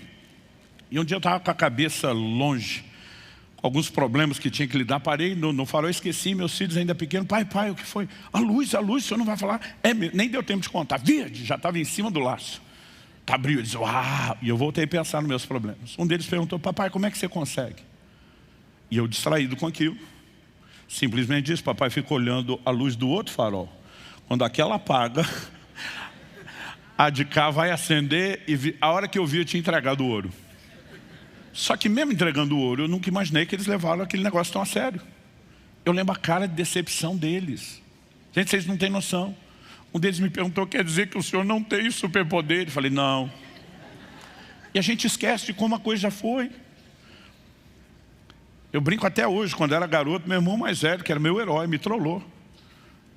e um dia eu estava com a cabeça longe, com alguns problemas que tinha que lidar, parei no farol, esqueci, meus filhos ainda pequenos, pai, o que foi? A luz, o senhor não vai falar? Nem deu tempo de contar, verde, já estava em cima do laço. Abriu, eu disse, uau! E eu voltei a pensar nos meus problemas. Um deles perguntou, papai, como é que você consegue? E eu, distraído com aquilo, simplesmente disse, papai fica olhando a luz do outro farol. Quando aquela apaga, a de cá vai acender e a hora que eu vi, eu tinha entregado o ouro. Só que mesmo entregando o ouro, eu nunca imaginei que eles levaram aquele negócio tão a sério. Eu lembro a cara de decepção deles. Gente, vocês não têm noção. Um deles me perguntou, quer dizer que o senhor não tem superpoder? Eu falei, não. E a gente esquece de como a coisa já foi. Eu brinco até hoje, quando era garoto, meu irmão mais velho, que era meu herói, me trollou.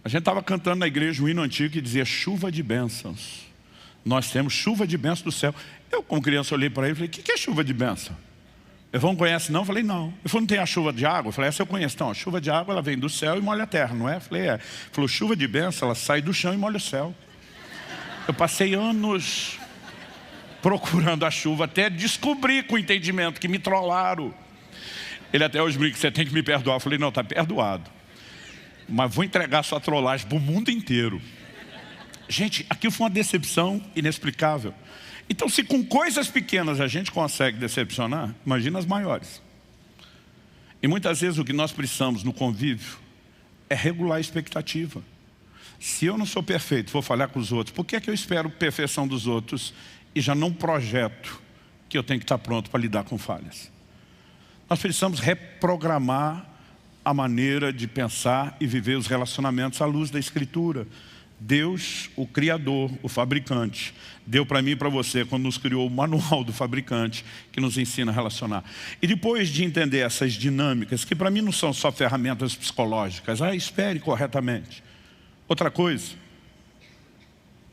A gente estava cantando na igreja um hino antigo que dizia chuva de bênçãos. Nós temos chuva de bênçãos do céu. Eu, como criança, olhei para ele e falei, o que é chuva de bênção? Eu não conhece não? Eu falei, não. Ele falou, não tem a chuva de água? Eu falei, essa eu conheço. Então, a chuva de água, ela vem do céu e molha a terra, não é? Eu falei, é. Ele falou, chuva de bênção, ela sai do chão e molha o céu. Eu passei anos procurando a chuva, até descobrir com entendimento que me trollaram. Ele até hoje brinca, você tem que me perdoar. Eu falei, não, está perdoado. Mas vou entregar sua trollagem para o mundo inteiro. Gente, aquilo foi uma decepção inexplicável. Então, se com coisas pequenas a gente consegue decepcionar, imagina as maiores. E muitas vezes o que nós precisamos no convívio é regular a expectativa. Se eu não sou perfeito, vou falhar com os outros, por que é que eu espero perfeição dos outros e já não projeto que eu tenho que estar pronto para lidar com falhas? Nós precisamos reprogramar a maneira de pensar e viver os relacionamentos à luz da Escritura. Deus, o Criador, o fabricante, deu para mim e para você, quando nos criou o manual do fabricante, que nos ensina a relacionar. E depois de entender essas dinâmicas, que para mim não são só ferramentas psicológicas, espere corretamente. Outra coisa,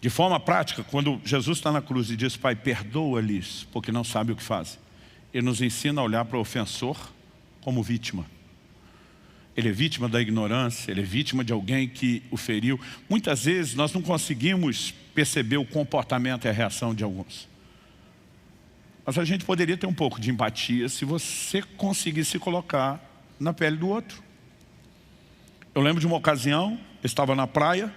de forma prática, quando Jesus está na cruz e diz, Pai, perdoa-lhes, porque não sabe o que fazem. Ele nos ensina a olhar para o ofensor como vítima. Ele é vítima da ignorância, ele é vítima de alguém que o feriu. Muitas vezes nós não conseguimos perceber o comportamento e a reação de alguns. Mas a gente poderia ter um pouco de empatia se você conseguir se colocar na pele do outro. Eu lembro de uma ocasião, eu estava na praia,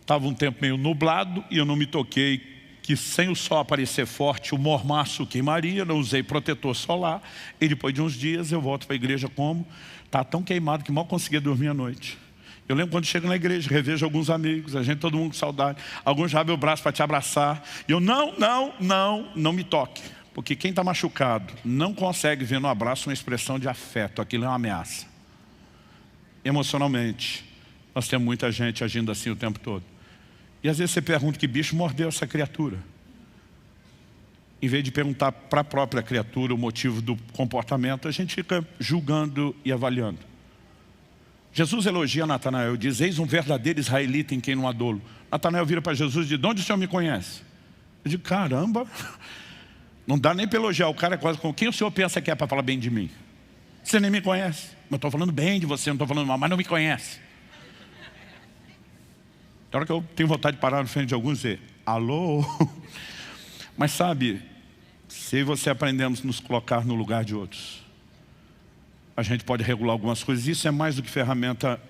estava um tempo meio nublado e eu não me toquei que sem o sol aparecer forte, o mormaço queimaria, não usei protetor solar. E depois de uns dias eu volto para a igreja como? Está tão queimado que mal conseguia dormir à noite. Eu lembro quando chego na igreja, revejo alguns amigos, a gente, todo mundo com saudade. Alguns já abrem o braço para te abraçar. E eu, não me toque. Porque quem está machucado não consegue ver no abraço uma expressão de afeto. Aquilo é uma ameaça. Emocionalmente, nós temos muita gente agindo assim o tempo todo. E às vezes você pergunta que bicho mordeu essa criatura. Em vez de perguntar para a própria criatura o motivo do comportamento, a gente fica julgando e avaliando. Jesus elogia Natanael, diz, eis um verdadeiro israelita em quem não há dolo. Natanael vira para Jesus e diz, de onde o senhor me conhece? Eu digo, caramba, não dá nem para elogiar o cara, quase com quem o senhor pensa que é para falar bem de mim? Você nem me conhece. Eu estou falando bem de você, não estou falando mal, mas não me conhece. Na hora que eu tenho vontade de parar na frente de alguns e dizer, alô? Mas sabe, se você aprendemos a nos colocar no lugar de outros, a gente pode regular algumas coisas. Isso é mais do que ferramenta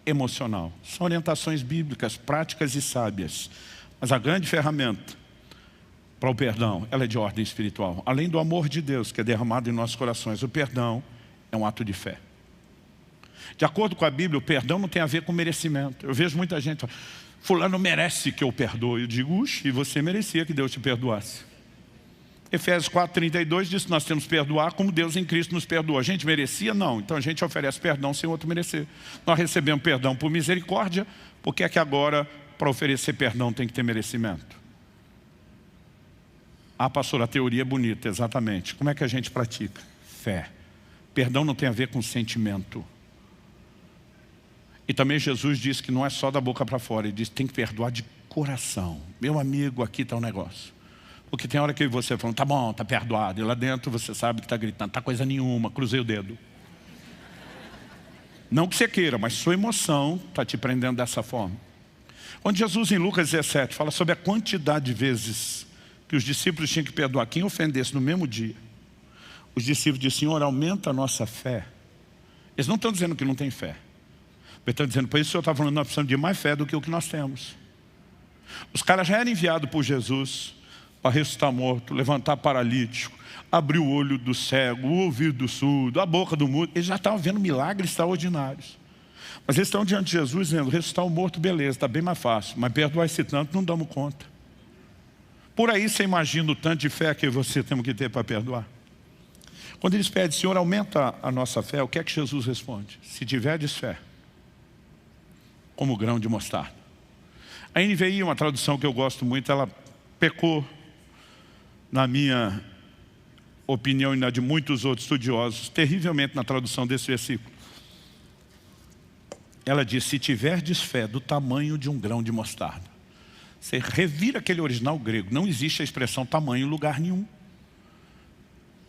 emocional. São orientações bíblicas, práticas e sábias. Mas a grande ferramenta para o perdão, ela é de ordem espiritual. Além do amor de Deus que é derramado em nossos corações, o perdão é um ato de fé. De acordo com a Bíblia, o perdão não tem a ver com merecimento. Eu vejo muita gente, fulano merece que eu perdoe. Eu digo, e você merecia que Deus te perdoasse. Efésios 4:32 diz que nós temos que perdoar como Deus em Cristo nos perdoou. A gente merecia? Não. Então a gente oferece perdão sem outro merecer. Nós recebemos perdão por misericórdia, porque é que agora, para oferecer perdão, tem que ter merecimento? Pastor, a teoria é bonita, exatamente. Como é que a gente pratica? Fé. Perdão não tem a ver com sentimento. E também Jesus disse que não é só da boca para fora. Ele disse que tem que perdoar de coração. Meu amigo, aqui está o negócio. Porque tem hora que você fala, tá bom, tá perdoado. E lá dentro você sabe que está gritando, tá coisa nenhuma, cruzei o dedo. Não que você queira, mas sua emoção está te prendendo dessa forma. Quando Jesus, em Lucas 17, fala sobre a quantidade de vezes que os discípulos tinham que perdoar quem ofendesse no mesmo dia, os discípulos dizem, Senhor, aumenta a nossa fé. Eles não estão dizendo que não tem fé. Eles estão dizendo, por isso o Senhor está falando que nós precisamos de mais fé do que o que nós temos. Os caras já eram enviados por Jesus para ressuscitar morto, levantar paralítico, abrir o olho do cego, o ouvido do surdo, a boca do mudo. Eles já estavam vendo milagres extraordinários. Mas eles estão diante de Jesus dizendo, ressuscitar o morto, beleza, está bem mais fácil. Mas perdoar esse tanto, não damos conta. Por aí você imagina o tanto de fé que você tem que ter para perdoar. Quando eles pedem, Senhor, aumenta a nossa fé, o que é que Jesus responde? Se tiverdes fé, como grão de mostarda. A NVI, uma tradução que eu gosto muito, ela pecou, na minha opinião e na de muitos outros estudiosos, terrivelmente na tradução desse versículo. Ela diz, se tiverdes fé do tamanho de um grão de mostarda. Você revira aquele original grego, não existe a expressão tamanho em lugar nenhum.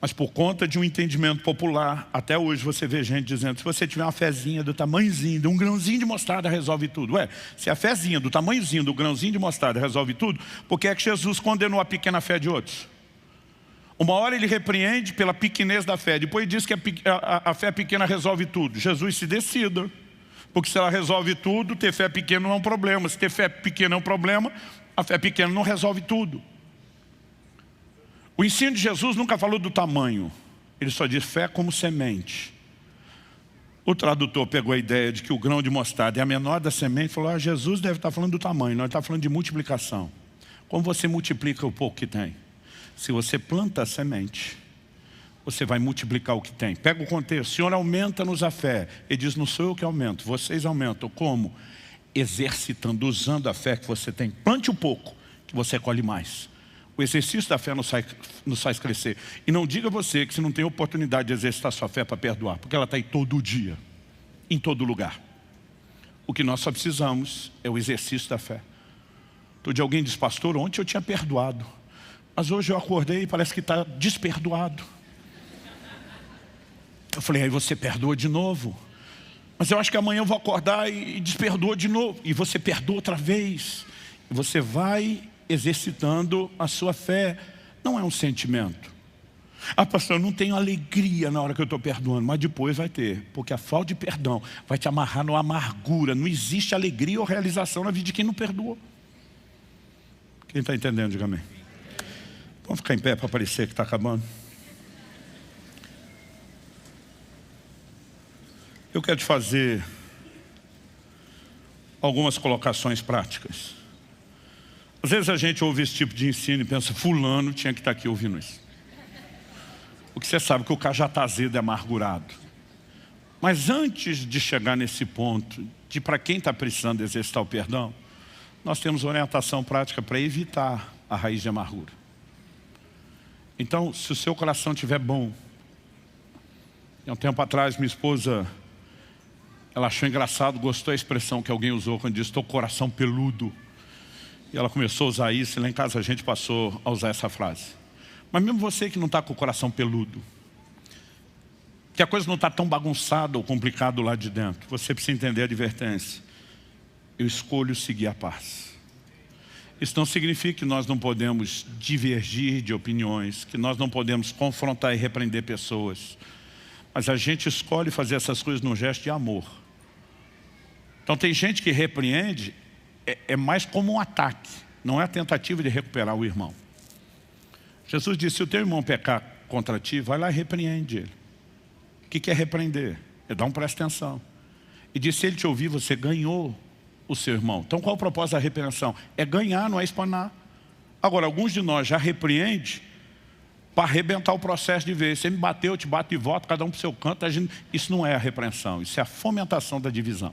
Mas por conta de um entendimento popular, até hoje você vê gente dizendo, se você tiver uma fezinha do tamanhozinho, de um grãozinho de mostarda, resolve tudo. Ué, se a fezinha do tamanhozinho, do grãozinho de mostarda resolve tudo, por que é que Jesus condenou a pequena fé de outros? Uma hora ele repreende pela pequenez da fé, depois diz que a fé pequena resolve tudo. Jesus se decida, porque se ela resolve tudo, ter fé pequena não é um problema. Se ter fé pequena é um problema, a fé pequena não resolve tudo. O ensino de Jesus nunca falou do tamanho, ele só diz fé como semente. O tradutor pegou a ideia de que o grão de mostarda é a menor da semente e falou, Jesus deve estar falando do tamanho, nós estamos falando de multiplicação. Como você multiplica o pouco que tem? Se você planta a semente, você vai multiplicar o que tem. Pega o contexto, Senhor, aumenta-nos a fé. Ele diz, não sou eu que aumento, vocês aumentam. Como? Exercitando, usando a fé que você tem. Plante um pouco, que você colhe mais. O exercício da fé nos faz crescer. E não diga você que você não tem oportunidade de exercitar sua fé para perdoar, porque ela está aí todo dia, em todo lugar. O que nós só precisamos é o exercício da fé. Todo dia alguém diz, pastor, ontem eu tinha perdoado, mas hoje eu acordei e parece que está desperdoado. Eu falei, aí você perdoa de novo. Mas eu acho que amanhã eu vou acordar e desperdoa de novo. E você perdoa outra vez. E você vai exercitando a sua fé. Não é um sentimento. Ah, pastor, eu não tenho alegria na hora que eu estou perdoando. Mas depois vai ter. Porque a falta de perdão vai te amarrar numa amargura. Não existe alegria ou realização na vida de quem não perdoou. Quem está entendendo, diga amém. Vamos ficar em pé para parecer que está acabando. Eu quero te fazer algumas colocações práticas. Às vezes a gente ouve esse tipo de ensino e pensa, fulano tinha que estar aqui ouvindo isso. Porque você sabe que o cara já está azedo e amargurado. Mas antes de chegar nesse ponto, de para quem está precisando exercitar o perdão, nós temos orientação prática para evitar a raiz de amargura. Então, se o seu coração estiver bom, há um tempo atrás minha esposa, ela achou engraçado, gostou da expressão que alguém usou quando disse, estou com o coração peludo. E ela começou a usar isso e lá em casa a gente passou a usar essa frase. Mas mesmo você que não está com o coração peludo, que a coisa não está tão bagunçada ou complicada lá de dentro, você precisa entender a advertência. Eu escolho seguir a paz. Isso não significa que nós não podemos divergir de opiniões, que nós não podemos confrontar e repreender pessoas. Mas a gente escolhe fazer essas coisas num gesto de amor. Então tem gente que repreende, é mais como um ataque, não é a tentativa de recuperar o irmão. Jesus disse, se o teu irmão pecar contra ti, vai lá e repreende ele. O que é repreender? É dar presta atenção. E disse, se ele te ouvir, você ganhou o seu irmão. Então qual é o propósito da repreensão? É ganhar, não é espanar. Agora, alguns de nós já repreende para arrebentar o processo de vez. Você me bateu, eu te bato de volta, cada um para o seu canto. Isso não é a repreensão, isso é a fomentação da divisão.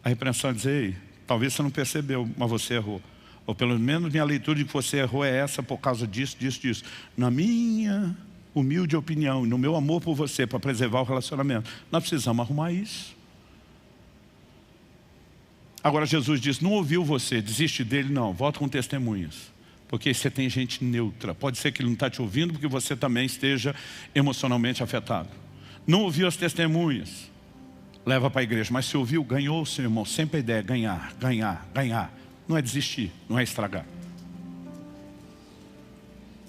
A repreensão é dizer, ei, talvez você não percebeu, mas você errou. Ou pelo menos minha leitura de que você errou é essa por causa disso, disso, disso. Na minha humilde opinião e no meu amor por você para preservar o relacionamento, nós precisamos arrumar isso. Agora Jesus diz, não ouviu você, desiste dele, não, volta com testemunhas. Porque você tem gente neutra. Pode ser que ele não está te ouvindo porque você também esteja emocionalmente afetado. Não ouviu as testemunhas, leva para a igreja. Mas se ouviu, ganhou, seu irmão. Sempre a ideia é ganhar, ganhar, ganhar. Não é desistir, não é estragar.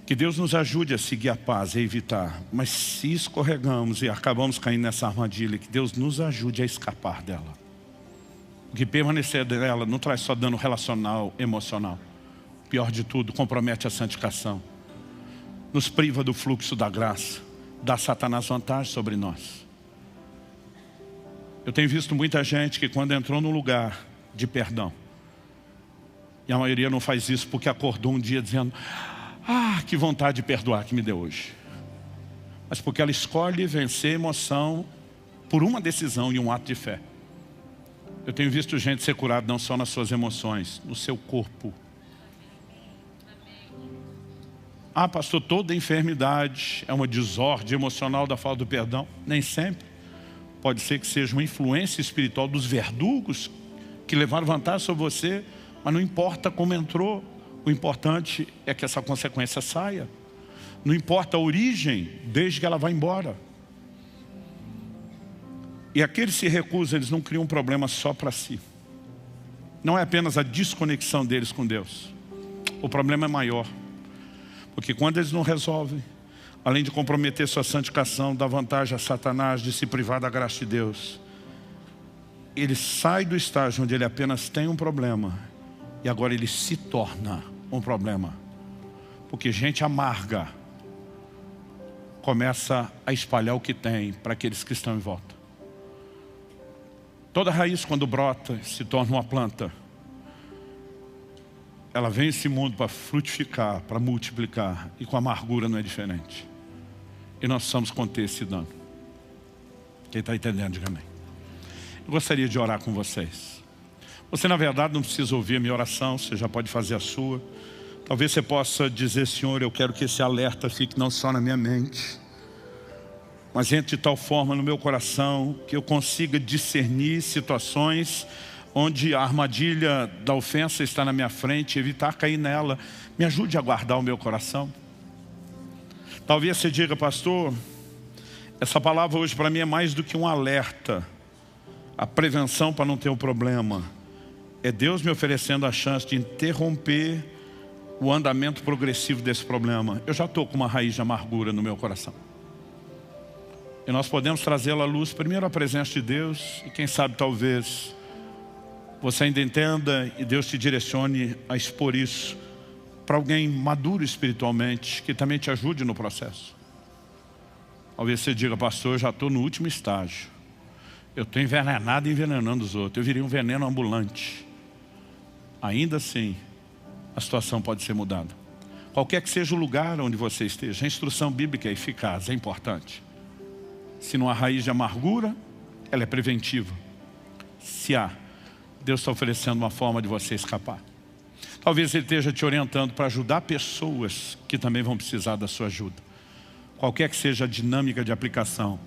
Que Deus nos ajude a seguir a paz e a evitar. Mas se escorregamos e acabamos caindo nessa armadilha, que Deus nos ajude a escapar dela. Porque permanecer dela não traz só dano relacional, emocional. Pior de tudo, compromete a santificação. Nos priva do fluxo da graça. Dá a Satanás vantagem sobre nós. Eu tenho visto muita gente que quando entrou num lugar de perdão, e a maioria não faz isso porque acordou um dia dizendo, que vontade de perdoar que me deu hoje. Mas porque ela escolhe vencer a emoção por uma decisão e um ato de fé. Eu tenho visto gente ser curada não só nas suas emoções, no seu corpo. Pastor, toda enfermidade é uma desordem emocional da falta do perdão. Nem sempre. Pode ser que seja uma influência espiritual dos verdugos que levaram vantagem sobre você, mas não importa como entrou. O importante é que essa consequência saia. Não importa a origem, desde que ela vá embora. E aqueles que se recusam, eles não criam um problema só para si. Não é apenas a desconexão deles com Deus. O problema é maior. Porque quando eles não resolvem, além de comprometer sua santificação, dá vantagem a Satanás de se privar da graça de Deus. Ele sai do estágio onde ele apenas tem um problema e agora ele se torna um problema. Porque gente amarga começa a espalhar o que tem para aqueles que estão em volta. Toda raiz, quando brota, se torna uma planta. Ela vem a esse mundo para frutificar, para multiplicar. E com a amargura não é diferente. E nós precisamos conter esse dano. Quem está entendendo, diga amém. Eu gostaria de orar com vocês. Você, na verdade, não precisa ouvir a minha oração. Você já pode fazer a sua. Talvez você possa dizer, Senhor, eu quero que esse alerta fique não só na minha mente, mas entre de tal forma no meu coração que eu consiga discernir situações onde a armadilha da ofensa está na minha frente, evitar cair nela. Me ajude a guardar o meu coração. Talvez você diga, pastor, essa palavra hoje para mim é mais do que um alerta. A prevenção para não ter um problema. É Deus me oferecendo a chance de interromper o andamento progressivo desse problema. Eu já estou com uma raiz de amargura no meu coração. E nós podemos trazê-la à luz, primeiro a presença de Deus, e quem sabe talvez você ainda entenda e Deus te direcione a expor isso para alguém maduro espiritualmente, que também te ajude no processo. Talvez você diga, pastor, eu já estou no último estágio. Eu estou envenenado e envenenando os outros. Eu virei um veneno ambulante. Ainda assim, a situação pode ser mudada. Qualquer que seja o lugar onde você esteja, a instrução bíblica é eficaz, é importante. Se não há raiz de amargura, ela é preventiva. Se há, Deus está oferecendo uma forma de você escapar. Talvez Ele esteja te orientando para ajudar pessoas que também vão precisar da sua ajuda. Qualquer que seja a dinâmica de aplicação,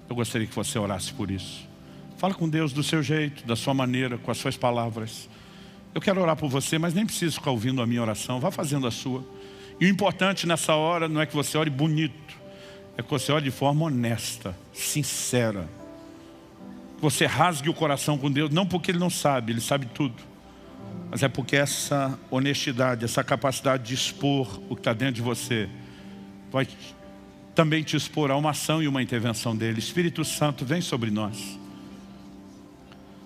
eu gostaria que você orasse por isso. Fala com Deus do seu jeito, da sua maneira, com as suas palavras. Eu quero orar por você, mas nem preciso ficar ouvindo a minha oração. Vá fazendo a sua. E o importante nessa hora não é que você ore bonito. É que você ore de forma honesta, sincera. Você rasgue o coração com Deus, não porque Ele não sabe, Ele sabe tudo. Mas é porque essa honestidade, essa capacidade de expor o que está dentro de você, vai também te expor a uma ação e uma intervenção dEle. Espírito Santo, vem sobre nós.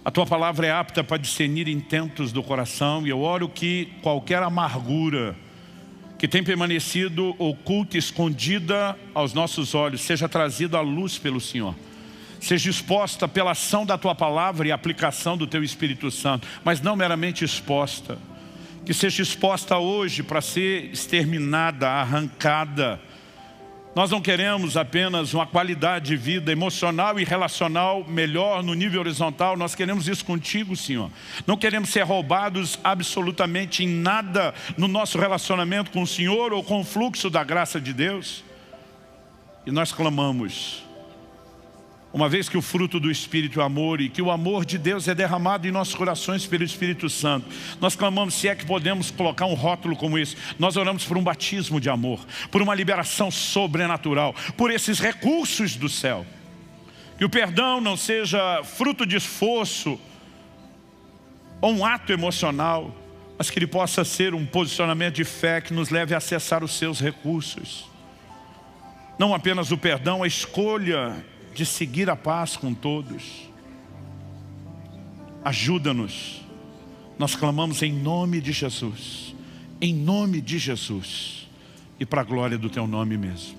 A Tua palavra é apta para discernir intentos do coração, e eu oro que qualquer amargura que tem permanecido oculta e escondida aos nossos olhos, seja trazida à luz pelo Senhor. Seja exposta pela ação da Tua palavra e aplicação do Teu Espírito Santo, mas não meramente exposta. Que seja exposta hoje para ser exterminada, arrancada. Nós não queremos apenas uma qualidade de vida emocional e relacional melhor no nível horizontal. Nós queremos isso contigo, Senhor. Não queremos ser roubados absolutamente em nada no nosso relacionamento com o Senhor ou com o fluxo da graça de Deus. E nós clamamos, uma vez que o fruto do Espírito é o amor e que o amor de Deus é derramado em nossos corações pelo Espírito Santo, nós clamamos, se é que podemos colocar um rótulo como esse, nós oramos por um batismo de amor, por uma liberação sobrenatural, por esses recursos do céu. Que o perdão não seja fruto de esforço ou um ato emocional, mas que ele possa ser um posicionamento de fé que nos leve a acessar os seus recursos. Não apenas o perdão, a escolha de seguir a paz com todos. Ajuda-nos. Nós clamamos em nome de Jesus. Em nome de Jesus. E para a glória do teu nome mesmo.